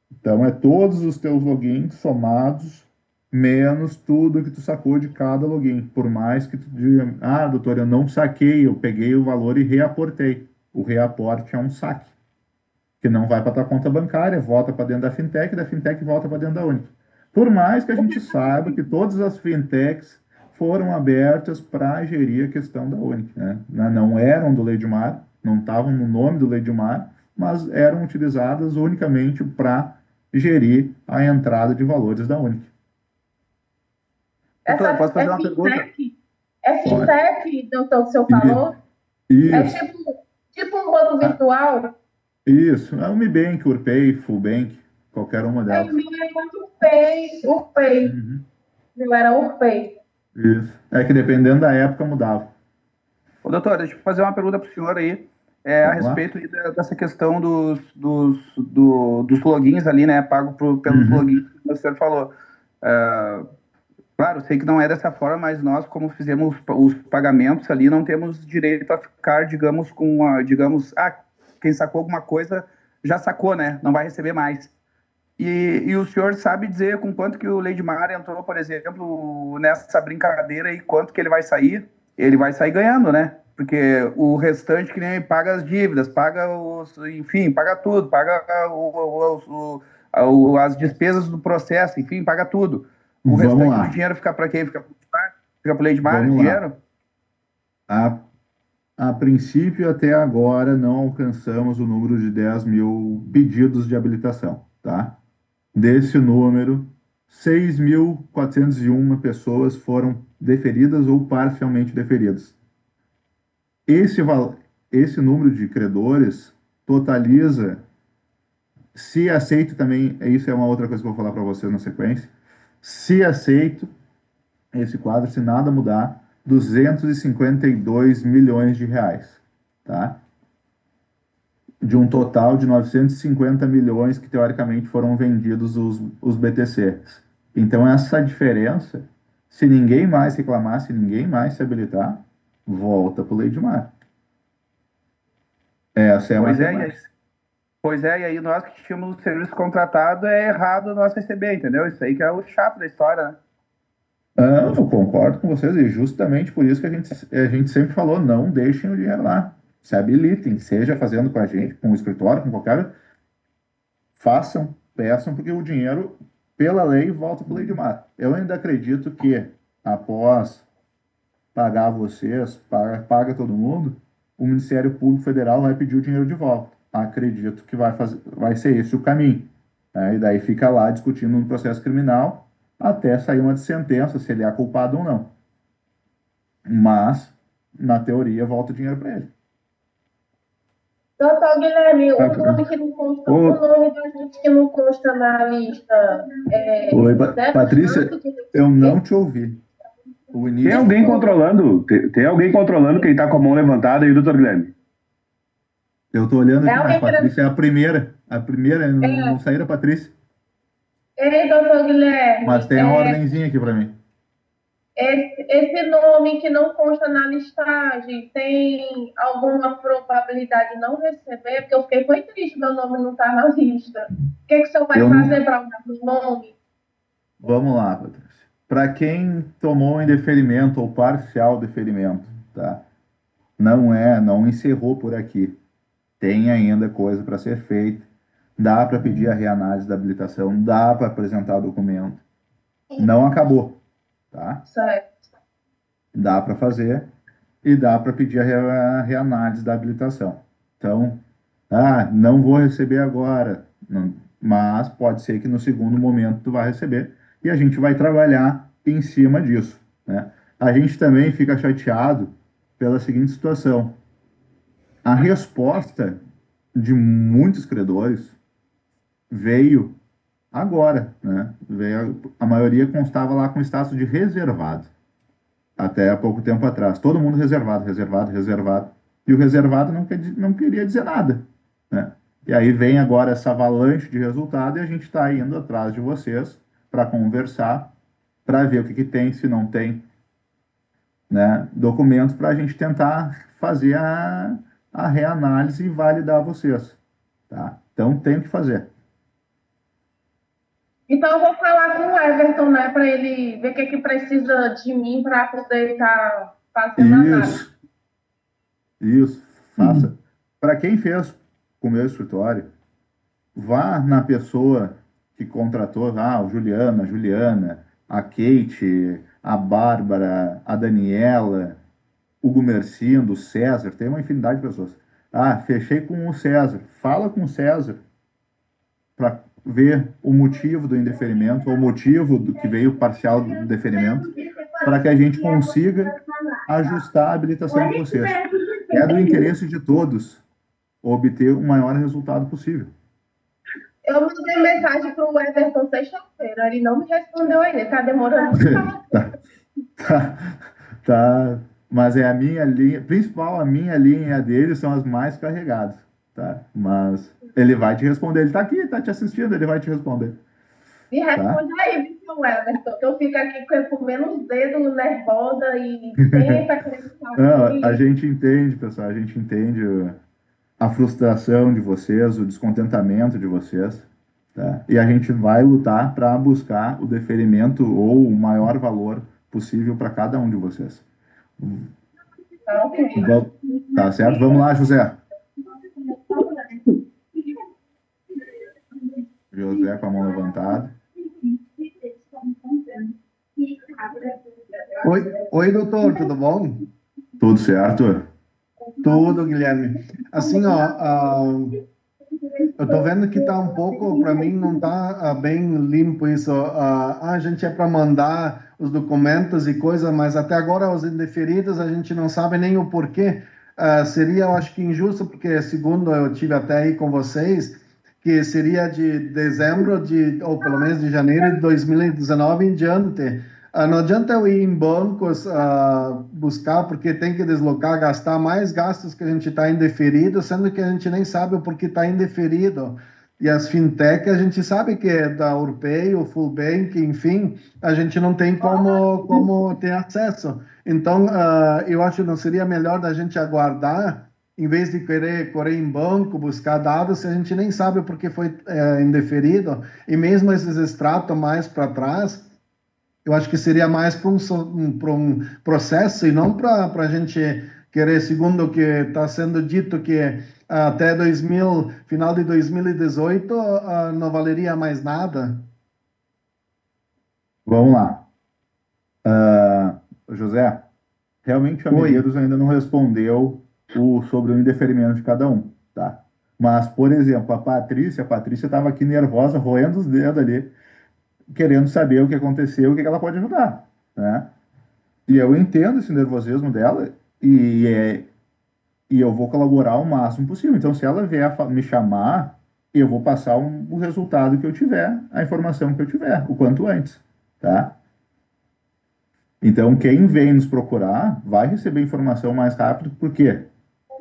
Speaker 1: Então, é todos os teus logins somados, menos tudo que tu sacou de cada login. Por mais que tu diga, ah, doutor, eu não saquei, eu peguei o valor e reaportei. O reaporte é um saque, que não vai para tua conta bancária, volta para dentro da fintech volta para dentro da Unic. Por mais que a gente saiba que todas as fintechs foram abertas para gerir a questão da Unic, né? Não eram do Leidmar, não estavam no nome do Leidmar, mas eram utilizadas unicamente para gerir a entrada de valores da Unic.
Speaker 5: Doutor, posso fazer
Speaker 2: É
Speaker 5: uma pergunta?
Speaker 2: fintech? É fintech, doutor, que o senhor falou? É
Speaker 1: Isso,
Speaker 2: tipo um banco virtual?
Speaker 1: isso. É o Mi Bank, Urpay, Fullbank, qualquer uma
Speaker 2: É,
Speaker 1: delas.
Speaker 2: o meu era Urpay.
Speaker 1: Uhum.
Speaker 2: O meu era Urpay.
Speaker 1: Isso. É que dependendo da época mudava.
Speaker 5: Ô, doutor, deixa eu fazer uma pergunta para o senhor aí, a
Speaker 1: Vamos lá?
Speaker 5: respeito aí dessa questão dos logins ali, né? Pago pelos
Speaker 1: Uhum.
Speaker 5: logins que o senhor falou. Claro, sei que não é dessa forma, mas nós, como fizemos os pagamentos ali, não temos direito a ficar, digamos, quem sacou alguma coisa já sacou, né? Não vai receber mais. E o senhor sabe dizer com quanto que o Leidmar entrou, por exemplo, nessa brincadeira e quanto que ele vai sair? Ele vai sair ganhando, né? Porque o restante que nem paga as dívidas, enfim, paga tudo, paga as despesas do processo, enfim, paga tudo. O
Speaker 1: Vamos
Speaker 5: restante do
Speaker 1: lá.
Speaker 5: dinheiro fica para quem? Fica para o Leidmar,
Speaker 1: Vamos lá.
Speaker 5: dinheiro?
Speaker 1: A princípio, até agora, não alcançamos o número de 10 mil pedidos de habilitação, tá? Desse número, 6.401 pessoas foram deferidas ou parcialmente deferidas. Esse número de credores totaliza, se aceito também, isso é uma outra coisa que eu vou falar para vocês na sequência, se aceito esse quadro, se nada mudar, 252 milhões de reais, tá? De um total de 950 milhões que teoricamente foram vendidos os BTCs. Então essa diferença, se ninguém mais reclamar, se ninguém mais se habilitar, volta para o Leidmar. Essa é a matemática.
Speaker 5: E aí nós que tínhamos o serviço contratado, é errado nós receber, entendeu? Isso aí que é o chato da história, né?
Speaker 1: Eu concordo com vocês, e justamente por isso que a gente sempre falou, não deixem o dinheiro lá. Se habilitem, seja fazendo com a gente, com o escritório, com qualquer... Façam, peçam, porque o dinheiro, pela lei, volta para o Leidmar. Eu ainda acredito que, após pagar vocês, paga todo mundo, o Ministério Público Federal vai pedir o dinheiro de volta. Acredito que vai ser esse o caminho, né? E daí fica lá discutindo no processo criminal até sair uma sentença, se ele é culpado ou não. Mas, na teoria, volta o dinheiro para ele.
Speaker 2: Doutor Guilherme, o nome que não consta, o nome da gente que não consta na lista
Speaker 1: Oi,
Speaker 2: deve
Speaker 1: Patrícia,
Speaker 2: fato que-
Speaker 1: eu não te ouvi. O
Speaker 7: Tem
Speaker 1: início.
Speaker 7: alguém controlando? Tem alguém controlando quem tá com a mão levantada aí, doutor Guilherme?
Speaker 1: Eu tô olhando aqui,
Speaker 2: alguém
Speaker 1: mas a Patrícia é a primeira. A primeira, não saiu a Patrícia.
Speaker 2: Ei, doutor Guilherme,
Speaker 1: Mas tem a ordemzinha aqui para mim.
Speaker 2: esse nome que não consta na listagem tem alguma probabilidade de não receber? Porque eu fiquei muito triste meu nome não estar na lista. O que o senhor vai fazer para mudar o nome?
Speaker 1: Vamos lá, Patrícia. Para quem tomou indeferimento ou parcial deferimento, tá? Não encerrou por aqui. Tem ainda coisa para ser feita. Dá para pedir a reanálise da habilitação, dá para apresentar documento. Não acabou, tá?
Speaker 2: Certo.
Speaker 1: Dá para fazer e dá para pedir a reanálise da habilitação. Então, não vou receber agora, mas pode ser que no segundo momento tu vai receber e a gente vai trabalhar em cima disso, né? A gente também fica chateado pela seguinte situação. A resposta de muitos credores veio agora, né? A maioria constava lá com status de reservado. Até há pouco tempo atrás. Todo mundo reservado. E o reservado não queria dizer nada, né? E aí vem agora essa avalanche de resultado e a gente está indo atrás de vocês para conversar, para ver o que tem, se não tem. né, documentos para a gente tentar fazer a reanálise e validar vocês, tá? Então, tem que fazer.
Speaker 2: Então, eu vou falar com o Everton, né, para ele ver o que precisa de mim para poder estar fazendo análise.
Speaker 1: Isso, faça. Para quem fez com o meu escritório, vá na pessoa que contratou, o Juliana, a Juliana, a Kate, a Bárbara, a Daniela, o Gumercindo, o César, tem uma infinidade de pessoas. Fechei com o César. Fala com o César para ver o motivo do indeferimento, ou o motivo do que veio parcial do deferimento, para que a gente consiga ajustar a habilitação de vocês. É do interesse de todos obter o maior resultado possível.
Speaker 2: Eu mandei mensagem para o Everton sexta-feira, ele não me respondeu ainda, está demorando muito.
Speaker 1: Tá. Mas é a minha linha, principal, a minha linha e a dele são as mais carregadas, tá? Mas ele vai te responder, ele tá aqui, tá te assistindo, ele vai te responder.
Speaker 2: Me responde aí, viu, Everton, que eu fico aqui comendo os dedos, nervosa e sempre acreditar.
Speaker 1: Não, a gente entende, pessoal, a gente entende a frustração de vocês, o descontentamento de vocês, tá? E a gente vai lutar para buscar o deferimento ou o maior valor possível para cada um de vocês.
Speaker 2: Tá, ok.
Speaker 1: Tá certo? Vamos lá, José. José com a mão levantada.
Speaker 8: Oi, doutor, tudo bom?
Speaker 1: Tudo certo?
Speaker 8: Tudo, Guilherme. Assim, eu tô vendo que tá um pouco, para mim, não tá bem limpo isso. A gente é para mandar os documentos e coisa, mas até agora os indeferidos a gente não sabe nem o porquê. Seria, eu acho que injusto, porque segundo eu tive até aí com vocês, que seria de dezembro ou pelo menos de janeiro de 2019 em diante. Não adianta eu ir em bancos buscar, porque tem que deslocar, gastar mais gastos que a gente está indeferido, sendo que a gente nem sabe o porquê está indeferido. E as fintech, a gente sabe que é da Urpay, o Fullbank, enfim, a gente não tem como ter acesso. Então, eu acho que não seria melhor da gente aguardar, em vez de querer correr em banco, buscar dados, se a gente nem sabe o porquê foi indeferido, e mesmo esses extratos mais para trás, eu acho que seria mais para um processo e não para a gente querer, segundo o que está sendo dito, que até final de 2018 não valeria mais nada.
Speaker 1: Vamos lá. José, realmente a Medeiros ainda não respondeu sobre o indeferimento de cada um, tá? Mas, por exemplo, a Patrícia estava aqui nervosa, roendo os dedos ali, querendo saber o que aconteceu, o que ela pode ajudar, né? E eu entendo esse nervosismo dela e eu vou colaborar o máximo possível. Então, se ela vier me chamar, eu vou passar o resultado que eu tiver, a informação que eu tiver, o quanto antes, tá? Então, quem vem nos procurar vai receber informação mais rápido, porque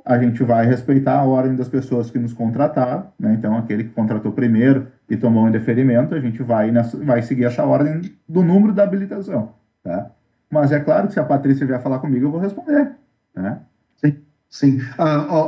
Speaker 1: a gente vai respeitar a ordem das pessoas que nos contrataram, né? Então, aquele que contratou primeiro e tomou um indeferimento, a gente vai seguir essa ordem do número da habilitação, tá? Mas é claro que se a Patrícia vier falar comigo, eu vou responder, né?
Speaker 8: Sim.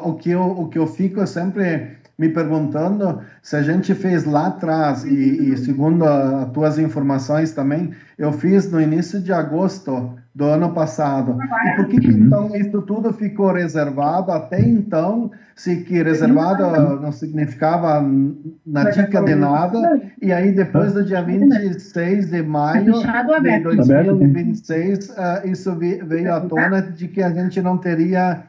Speaker 8: O que eu fico sempre me perguntando, se a gente fez lá atrás, e segundo as tuas informações também, eu fiz no início de agosto do ano passado. E por que então isso tudo ficou reservado até então, se que reservado não significava na dica de nada, e aí depois do dia 26 de maio de 2026, isso veio à tona de que a gente não teria,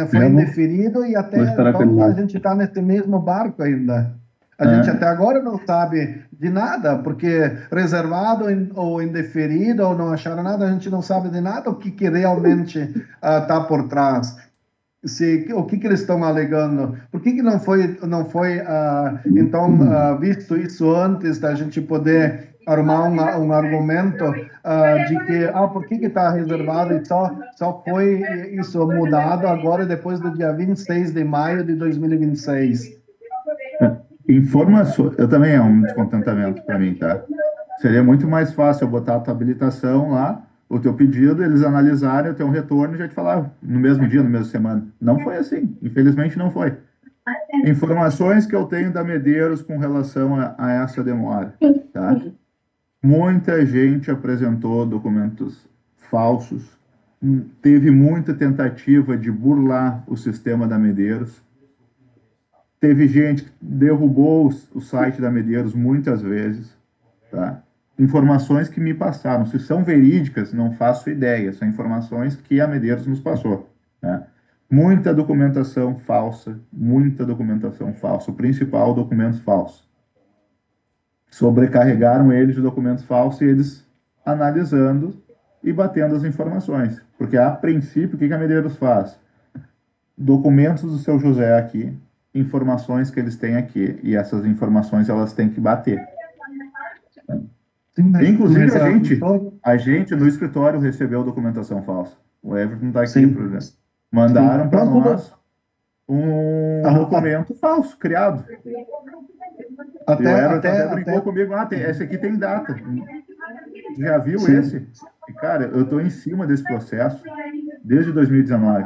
Speaker 8: foi indeferido, e até então a gente está nesse mesmo barco ainda. A gente até agora não sabe de nada, porque reservado ou indeferido, ou não acharam nada, a gente não sabe de nada o que realmente está por trás. O que eles estão alegando? Por que não foi então, visto isso antes da gente poder arrumar um argumento de que, por que está reservado e só foi isso mudado agora, depois do dia 26 de maio de 2026?
Speaker 1: Informações, eu também é um descontentamento para mim, tá? Seria muito mais fácil eu botar a tua habilitação lá, o teu pedido, eles analisarem o teu retorno e já te falaram no mesmo dia, no mesmo semana. Não foi assim, infelizmente não foi. Informações que eu tenho da Medeiros com relação a essa demora, tá? Muita gente apresentou documentos falsos, teve muita tentativa de burlar o sistema da Medeiros, teve gente que derrubou o site da Medeiros muitas vezes, tá? Informações que me passaram, se são verídicas, não faço ideia, são informações que a Medeiros nos passou, né? Muita documentação falsa, o principal, documentos falsos. Sobrecarregaram eles de documentos falsos e eles analisando e batendo as informações. Porque, a princípio, o que a Medeiros faz? Documentos do seu José aqui, informações que eles têm aqui, e essas informações elas têm que bater.
Speaker 8: Sim,
Speaker 1: Inclusive,
Speaker 8: mas
Speaker 1: a gente no escritório recebeu documentação falsa. O Everton está aqui,
Speaker 8: Sim.
Speaker 1: por exemplo. Mandaram para
Speaker 8: Então,
Speaker 1: nós um documento falso, criado. E o Everton até brincou comigo, esse aqui tem data. Já viu
Speaker 8: Sim.
Speaker 1: esse? E, cara, eu estou em cima desse processo desde 2019.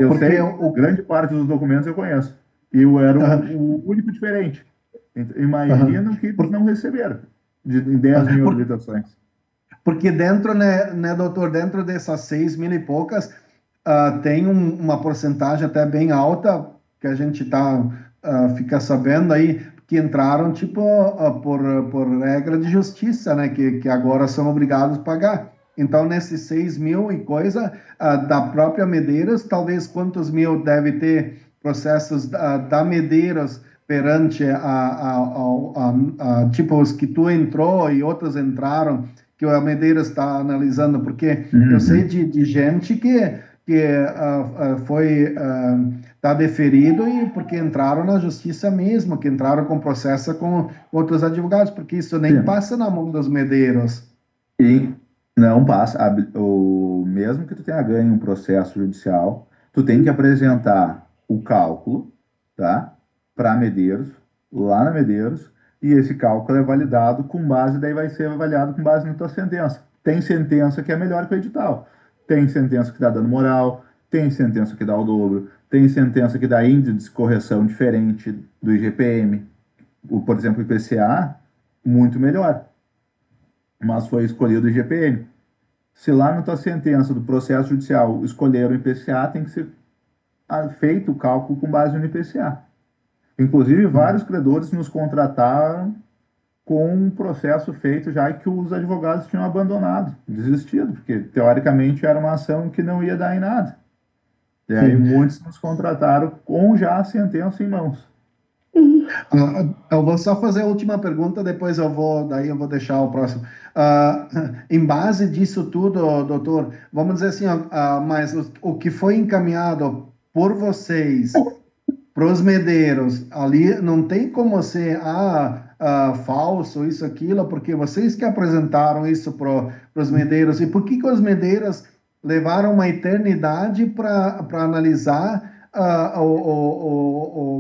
Speaker 1: Eu
Speaker 8: Porque
Speaker 1: sei, grande parte dos documentos eu conheço. E eu era o único diferente. Imagino que eles não receberam de 10 mil habilitações.
Speaker 8: Porque dentro, né, doutor, dentro dessas 6.000 e poucas, tem uma porcentagem até bem alta que a gente fica sabendo aí, que entraram, tipo, por regra de justiça, né, que agora são obrigados a pagar. Então, nesses 6.000 e coisa, da própria Medeiros, talvez quantos mil deve ter processos da Medeiros perante tipo, os que tu entrou e outros entraram, que a Medeiros está analisando, porque eu sei de gente que foi tá deferido e porque entraram na justiça mesmo, que entraram com processo com outros advogados, porque isso nem passa na mão dos Medeiros.
Speaker 1: E não passa. Mesmo que tu tenha ganho um processo judicial, tu tem que apresentar o cálculo, tá? Para Medeiros, lá na Medeiros, e esse cálculo é validado com base, daí vai ser avaliado com base na tua sentença. Tem sentença que é melhor que o edital. Tem sentença que dá dano moral, tem sentença que dá o dobro, tem sentença que dá índice de correção diferente do IGPM. Por exemplo, o IPCA, muito melhor. Mas foi escolhido o IGPM. Se lá na tua sentença do processo judicial escolheram o IPCA, tem que ser feito o cálculo com base no IPCA. Inclusive, vários credores nos contrataram com um processo feito já que os advogados tinham abandonado, desistido, porque teoricamente era uma ação que não ia dar em nada. E aí muitos nos contrataram com já a sentença em mãos.
Speaker 8: Eu vou só fazer a última pergunta, depois eu vou deixar o próximo. Em base disso tudo, doutor, vamos dizer assim, mas o que foi encaminhado por vocês para os Medeiros, ali não tem como ser falso, isso, aquilo, porque vocês que apresentaram isso para os Medeiros. E por que os Medeiros levaram uma eternidade para analisar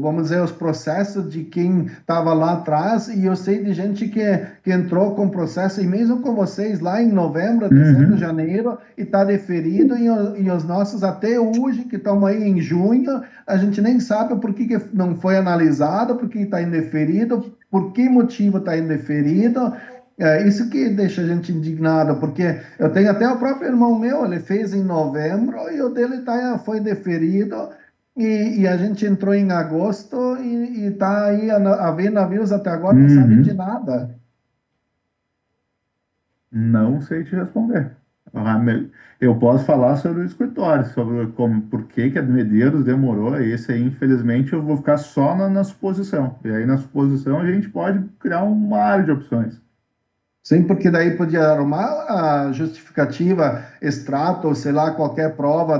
Speaker 8: vamos dizer, os processos de quem estava lá atrás? E eu sei de gente que entrou com processo, e mesmo com vocês lá em novembro, dezembro, janeiro, e está deferido, e os nossos até hoje, que estão aí em junho, a gente nem sabe por que não foi analisado, por que está indeferido, por que motivo está indeferido. Isso que deixa a gente indignado, porque eu tenho até o próprio irmão meu, ele fez em novembro, e o dele foi deferido. E a gente entrou em agosto e está aí a ver navios até agora, não sabe de nada.
Speaker 1: Não sei te responder. Eu posso falar sobre o escritório, sobre por que a Medeiros demorou. Esse aí, infelizmente, eu vou ficar só na suposição. E aí, na suposição, a gente pode criar uma área de opções.
Speaker 8: Sim, porque daí podia arrumar a justificativa, extrato, sei lá, qualquer prova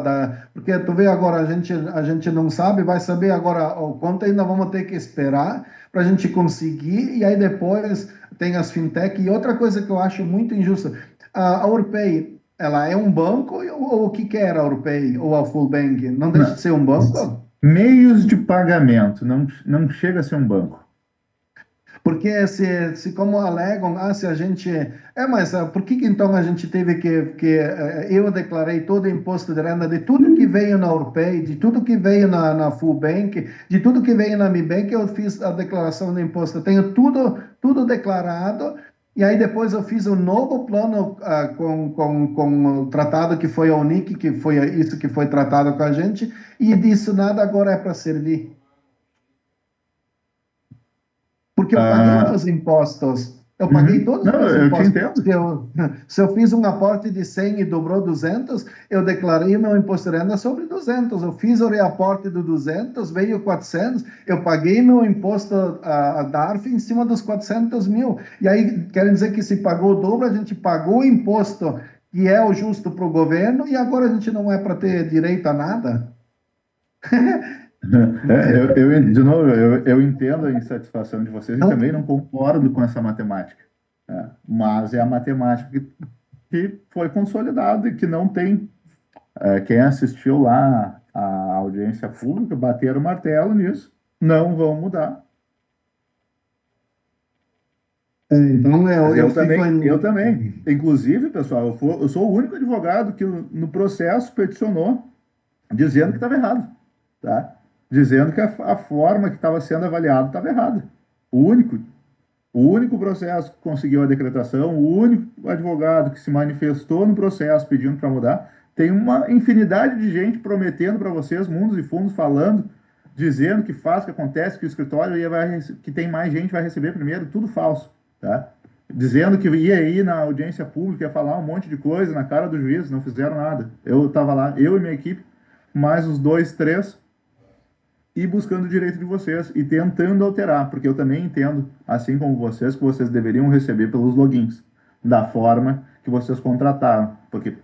Speaker 8: porque tu vê agora, a gente não sabe, vai saber agora o quanto ainda vamos ter que esperar para a gente conseguir, e aí depois tem as fintech. E outra coisa que eu acho muito injusta, a Urpay, ela é um banco, ou o que era a Urpay, ou a Full Bank? Não deixa de ser um banco?
Speaker 1: Meios de pagamento, não chega a ser um banco.
Speaker 8: Porque se como alegam, se a gente... mas por que então a gente teve eu declarei todo o imposto de renda de tudo que veio na Urpay, de tudo que veio na Fullbank, de tudo que veio na Mibank, eu fiz a declaração do imposto. Eu tenho tudo declarado, e aí depois eu fiz um novo plano com o tratado que foi a Unic, que foi isso que foi tratado com a gente, e disso nada agora é para servir. Porque eu paguei meus impostos. Eu paguei todos os
Speaker 1: Não,
Speaker 8: meus
Speaker 1: eu te
Speaker 8: impostos.
Speaker 1: entendo.
Speaker 8: Se eu fiz um aporte de 100 e dobrou 200, eu declarei o meu imposto de renda sobre 200. Eu fiz o reaporte do 200, veio 400, eu paguei meu imposto a DARF em cima dos 400 mil. E aí, quer dizer que se pagou o dobro, a gente pagou o imposto que é o justo para o governo, e agora a gente não é para ter direito a nada?
Speaker 1: De novo, eu entendo a insatisfação de vocês e também não concordo com essa matemática, né? Mas é a matemática que foi consolidada e que não tem. Quem assistiu lá a audiência pública bateram o martelo nisso, não vão mudar.
Speaker 8: Então,
Speaker 1: Eu também. Inclusive, pessoal, eu sou o único advogado que no processo peticionou dizendo que estava errado, tá? Dizendo que a forma que estava sendo avaliada estava errada. O único processo que conseguiu a decretação, o único advogado que se manifestou no processo pedindo para mudar. Tem uma infinidade de gente prometendo para vocês, mundos e fundos, falando, dizendo que faz, que acontece, que o escritório que tem mais gente vai receber primeiro, tudo falso, tá? Dizendo que ia ir na audiência pública, ia falar um monte de coisa na cara do juiz, não fizeram nada. Eu estava lá, eu e minha equipe, mais os 2, 3, e buscando o direito de vocês e tentando alterar, porque eu também entendo, assim como vocês, que vocês deveriam receber pelos logins, da forma que vocês contrataram, porque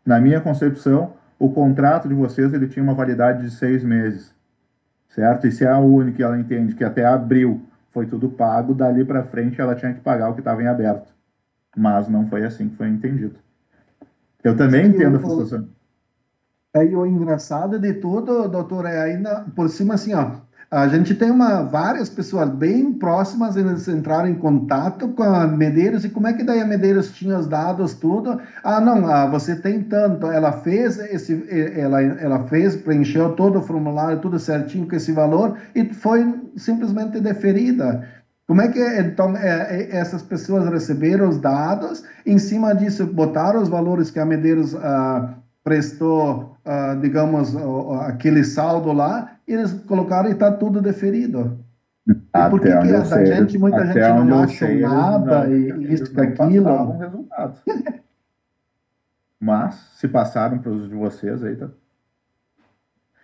Speaker 1: na minha concepção, o contrato de vocês ele tinha uma validade de 6 meses, certo? E se a única ela entende que até abril foi tudo pago, dali para frente ela tinha que pagar o que estava em aberto, mas não foi assim que foi entendido. Eu também entendo a frustração.
Speaker 8: Aí o engraçado de tudo, doutor, é ainda por cima assim, ó, a gente tem várias pessoas bem próximas, eles entraram em contato com a Medeiros, e como é que daí a Medeiros tinha os dados, tudo? Não, você tem tanto, ela fez ela fez, preencheu todo o formulário, tudo certinho com esse valor, e foi simplesmente deferida. Como é que, então, essas pessoas receberam os dados, em cima disso, botaram os valores que a Medeiros prestou, digamos, aquele saldo lá, e eles colocaram e está tudo deferido. E por que muita gente não acha nada, e isso e aquilo?
Speaker 1: Passavam resultados. Mas, se passaram para os de vocês, aí tá.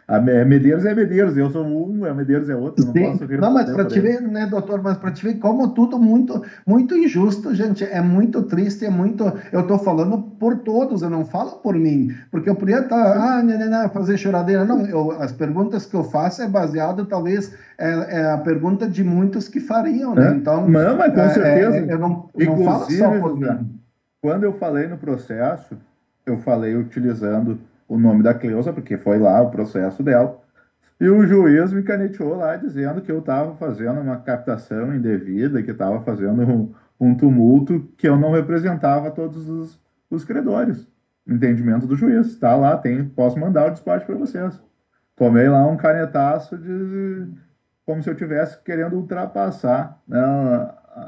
Speaker 1: A Medeiros é Medeiros, eu sou um, a Medeiros é outro,
Speaker 8: não mas para te ver, né, doutor, mas para te ver como tudo muito, muito injusto, gente, é muito triste, eu estou falando por todos, eu não falo por mim, porque eu podia estar, fazer choradeira, não, as perguntas que eu faço é baseado, talvez, é a pergunta de muitos que fariam, né, então...
Speaker 1: Não, mas com certeza,
Speaker 8: eu não falo só por mim.
Speaker 1: Quando eu falei no processo, eu falei utilizando o nome da Cleusa, porque foi lá o processo dela, e o juiz me caneteou lá dizendo que eu estava fazendo uma captação indevida, que estava fazendo um tumulto, que eu não representava todos os credores. Entendimento do juiz. Está lá, posso mandar o despacho para vocês. Tomei lá um canetaço como se eu estivesse querendo ultrapassar, né,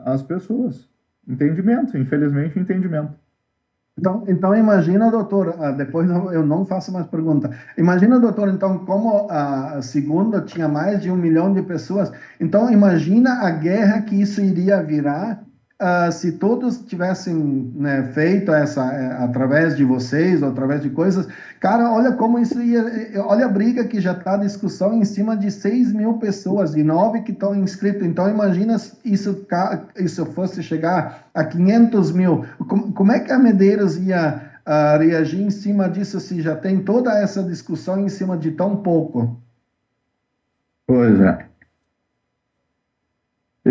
Speaker 1: as pessoas. Entendimento, infelizmente, entendimento.
Speaker 8: Então imagina, doutor, depois eu não faço mais pergunta. Imagina, doutor, então, como a segunda tinha mais de 1 milhão de pessoas, então imagina a guerra que isso iria virar se todos tivessem, né, feito através de vocês, ou através de coisas. Cara, olha como isso olha a briga que já está, a discussão em cima de 6 mil pessoas, e 9 que estão inscritos. Então imagina isso fosse chegar a 500 mil. Como é que a Medeiros ia reagir em cima disso, se já tem toda essa discussão em cima de tão pouco?
Speaker 1: Pois é.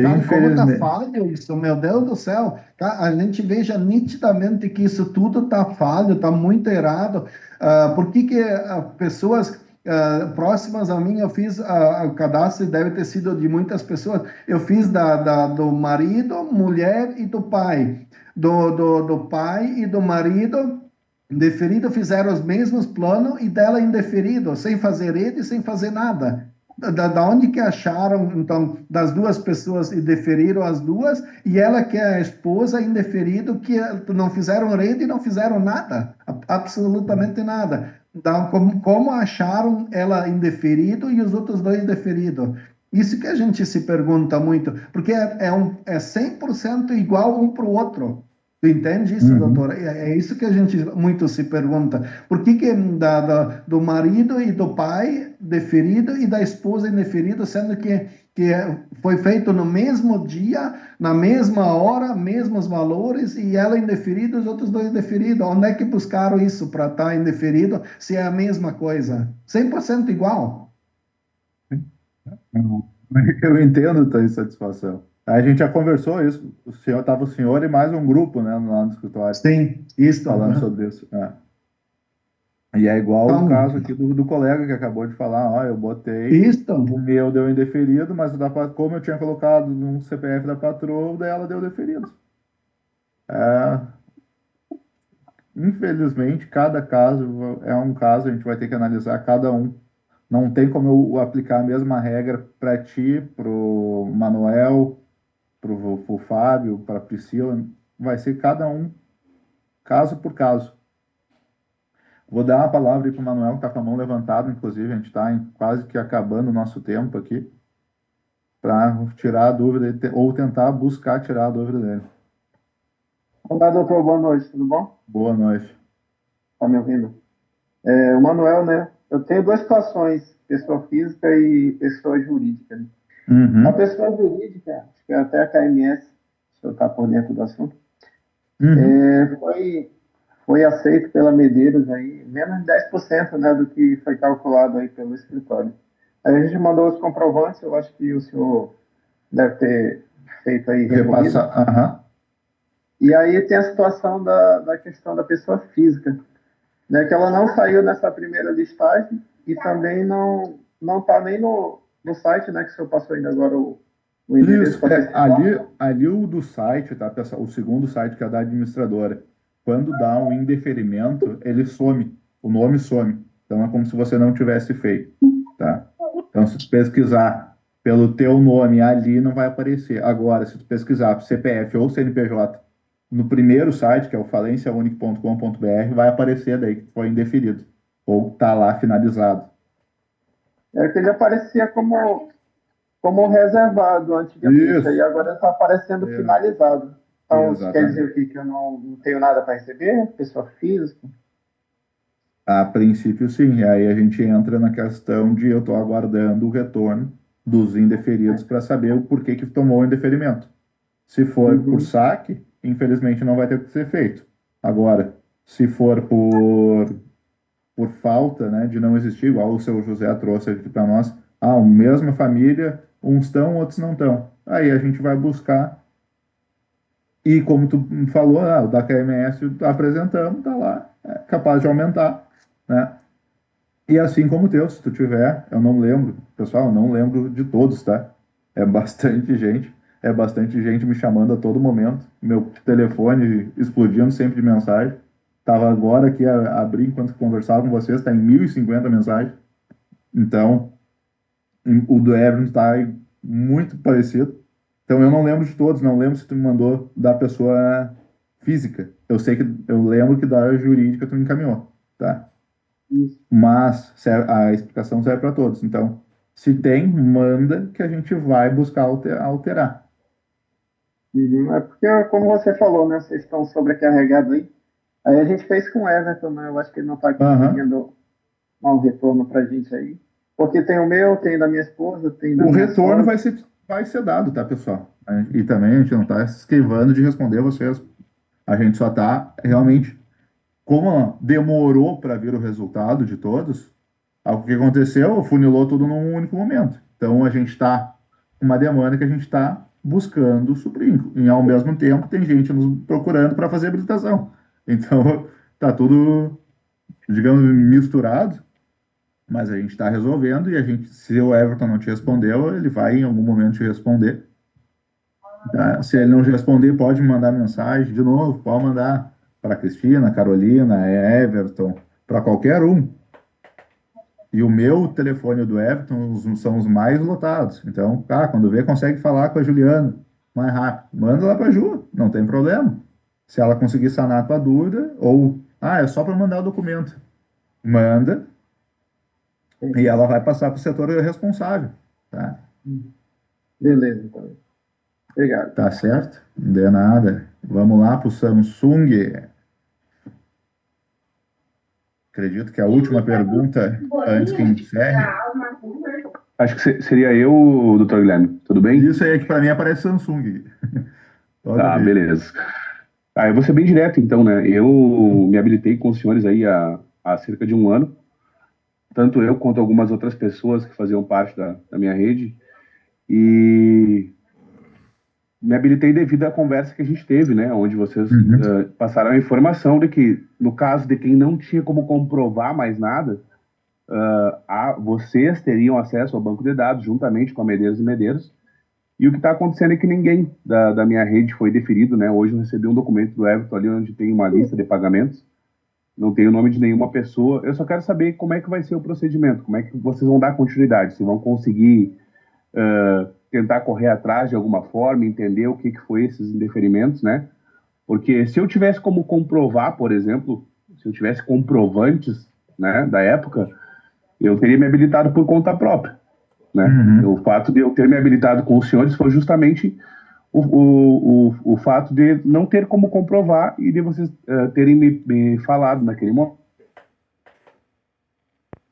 Speaker 8: Cara, como tá falho isso, meu Deus do céu. A gente veja nitidamente que isso tudo tá falho, tá muito errado. Por que pessoas próximas a mim, eu fiz o cadastro, deve ter sido de muitas pessoas. Eu fiz do marido, mulher e do pai. Do pai e do marido indeferido fizeram os mesmos planos e dela indeferido, sem fazer rede, sem fazer nada. Da onde que acharam, então, das duas pessoas indeferiram as duas, e ela que é a esposa indeferido, que não fizeram rede e não fizeram nada, absolutamente nada. Então, como acharam ela indeferido e os outros dois deferido? Isso que a gente se pergunta muito, porque é 100% igual um para o outro. Tu entende isso, doutor? É isso que a gente muito se pergunta. Por que do marido e do pai deferido e da esposa indeferido, sendo que foi feito no mesmo dia, na mesma hora, mesmos valores, e ela indeferido, os outros dois indeferidos? Onde é que buscaram isso para estar indeferido, se é a mesma coisa? 100% igual.
Speaker 1: Eu entendo a tua insatisfação. A gente já conversou isso. Estava o senhor e mais um grupo, né, lá no escritório,
Speaker 8: Sim, isso.
Speaker 1: falando sobre isso. E é igual o caso aqui do colega que acabou de falar, ó, eu botei,
Speaker 8: Isso.
Speaker 1: o meu deu indeferido, mas como eu tinha colocado no CPF da patroa, o dela deu deferido. Infelizmente, cada caso é um caso, a gente vai ter que analisar cada um. Não tem como eu aplicar a mesma regra para ti, para o Manuel, para o Fábio, para a Priscila. Vai ser cada um, caso por caso. Vou dar uma palavra aí para o Manuel, que está com a mão levantada, inclusive, a gente está quase que acabando o nosso tempo aqui, para tirar a dúvida, ou tentar buscar tirar a dúvida dele.
Speaker 9: Olá, doutor, boa noite, tudo bom?
Speaker 1: Boa noite.
Speaker 9: Tá me ouvindo? O Manuel, né? Eu tenho duas situações, pessoa física e pessoa jurídica. Né? A pessoa jurídica, acho que até a KMS, se eu estar por dentro do assunto, foi aceito pela Medeiros aí, menos de 10%, né, do que foi calculado aí pelo escritório. Aí a gente mandou os comprovantes, eu acho que o senhor deve ter feito aí removido. E aí tem a situação da questão da pessoa física, né, que ela não saiu nessa primeira listagem e também não está nem no site, né, que o senhor passou ainda agora o endereço.
Speaker 1: Isso, ali o do site, tá, pessoal? O segundo site, que é da administradora. Quando dá um indeferimento, ele some, o nome some. Então é como se você não tivesse feito, tá? Então se tu pesquisar pelo teu nome ali, não vai aparecer. Agora, se tu pesquisar CPF ou CNPJ no primeiro site, que é o falenciaunic.com.br, vai aparecer daí que foi indeferido, ou tá lá finalizado.
Speaker 9: É que ele aparecia como reservado antigamente, e agora está aparecendo finalizado. Então, isso quer dizer o quê? Que eu não tenho nada para receber? Pessoa física?
Speaker 1: A princípio, sim. Aí a gente entra na questão de eu estou aguardando o retorno dos indeferidos para saber o porquê que tomou o indeferimento. Se for por saque, infelizmente não vai ter que ser feito. Agora, se for por falta, né, de não existir, igual o seu José trouxe aqui para nós, a mesma família, uns estão, outros não estão. Aí a gente vai buscar. E como tu falou, o da KMS apresentamos, tá lá, é capaz de aumentar, né? E assim como o teu, se tu tiver, eu não lembro, pessoal, eu não lembro de todos, tá? É bastante gente me chamando a todo momento, meu telefone explodindo sempre de mensagem. Tava agora aqui a abrir enquanto conversava com vocês, tá em 1.050 mensagens. Então, o do Everton está muito parecido. Então eu não lembro de todos, não lembro se tu me mandou da pessoa física. Eu sei que eu lembro que da jurídica tu me encaminhou, tá? Mas a explicação serve para todos. Então, se tem, manda que a gente vai buscar alterar.
Speaker 9: É porque, como você falou, né? Vocês estão sobrecarregados aí. Aí a gente fez com o Everton, né? Eu acho que ele não está conseguindo dar um retorno para a gente aí. Porque tem o meu, tem da minha esposa, tem da minha
Speaker 1: retorno vai ser dado, tá, pessoal? E também a gente não está se esquivando de responder vocês. A gente só está realmente, como demorou para vir o resultado de todos, o que aconteceu, funilou tudo num único momento. Então a gente está com uma demanda que a gente está buscando suprir. E ao mesmo tempo tem gente nos procurando para fazer habilitação. Então tá tudo, digamos, misturado. Mas a gente está resolvendo e se o Everton não te respondeu, ele vai em algum momento te responder. Tá? Se ele não te responder, pode me mandar mensagem de novo, pode mandar para Cristina, Carolina, Everton, para qualquer um. E o meu telefone e o do Everton são os mais lotados. Então, quando vê, consegue falar com a Juliana mais rápido. Manda lá para a Ju, não tem problema. Se ela conseguir sanar a tua dúvida, ou, é só para mandar o documento. Manda, e ela vai passar para o setor responsável, tá?
Speaker 9: Beleza, então. Obrigado.
Speaker 1: Tá certo? Não dê nada. Vamos lá para o Samsung. Acredito que a última pergunta, antes que encerre.
Speaker 7: Acho que seria eu, doutor Guilherme. Tudo bem?
Speaker 1: Isso aí é que para mim aparece Samsung.
Speaker 7: Tá, beleza. Eu vou ser bem direto, então, né? Eu me habilitei com os senhores aí há cerca de um ano. Tanto eu quanto algumas outras pessoas que faziam parte da minha rede. E me habilitei devido à conversa que a gente teve, né? Onde vocês passaram a informação de que, no caso de quem não tinha como comprovar mais nada, vocês teriam acesso ao banco de dados, juntamente com a Medeiros e Medeiros. E o que está acontecendo é que ninguém da minha rede foi deferido, né? Hoje eu recebi um documento do Everton ali, onde tem uma lista de pagamentos. Não tem o nome de nenhuma pessoa. Eu só quero saber como é que vai ser o procedimento, como é que vocês vão dar continuidade, se vão conseguir tentar correr atrás de alguma forma, entender o que foi esses indeferimentos, né? Porque se eu tivesse como comprovar, por exemplo, se eu tivesse comprovantes, né, da época, eu teria me habilitado por conta própria, né? O fato de eu ter me habilitado com os senhores foi justamente o fato de não ter como comprovar e de vocês terem me falado naquele momento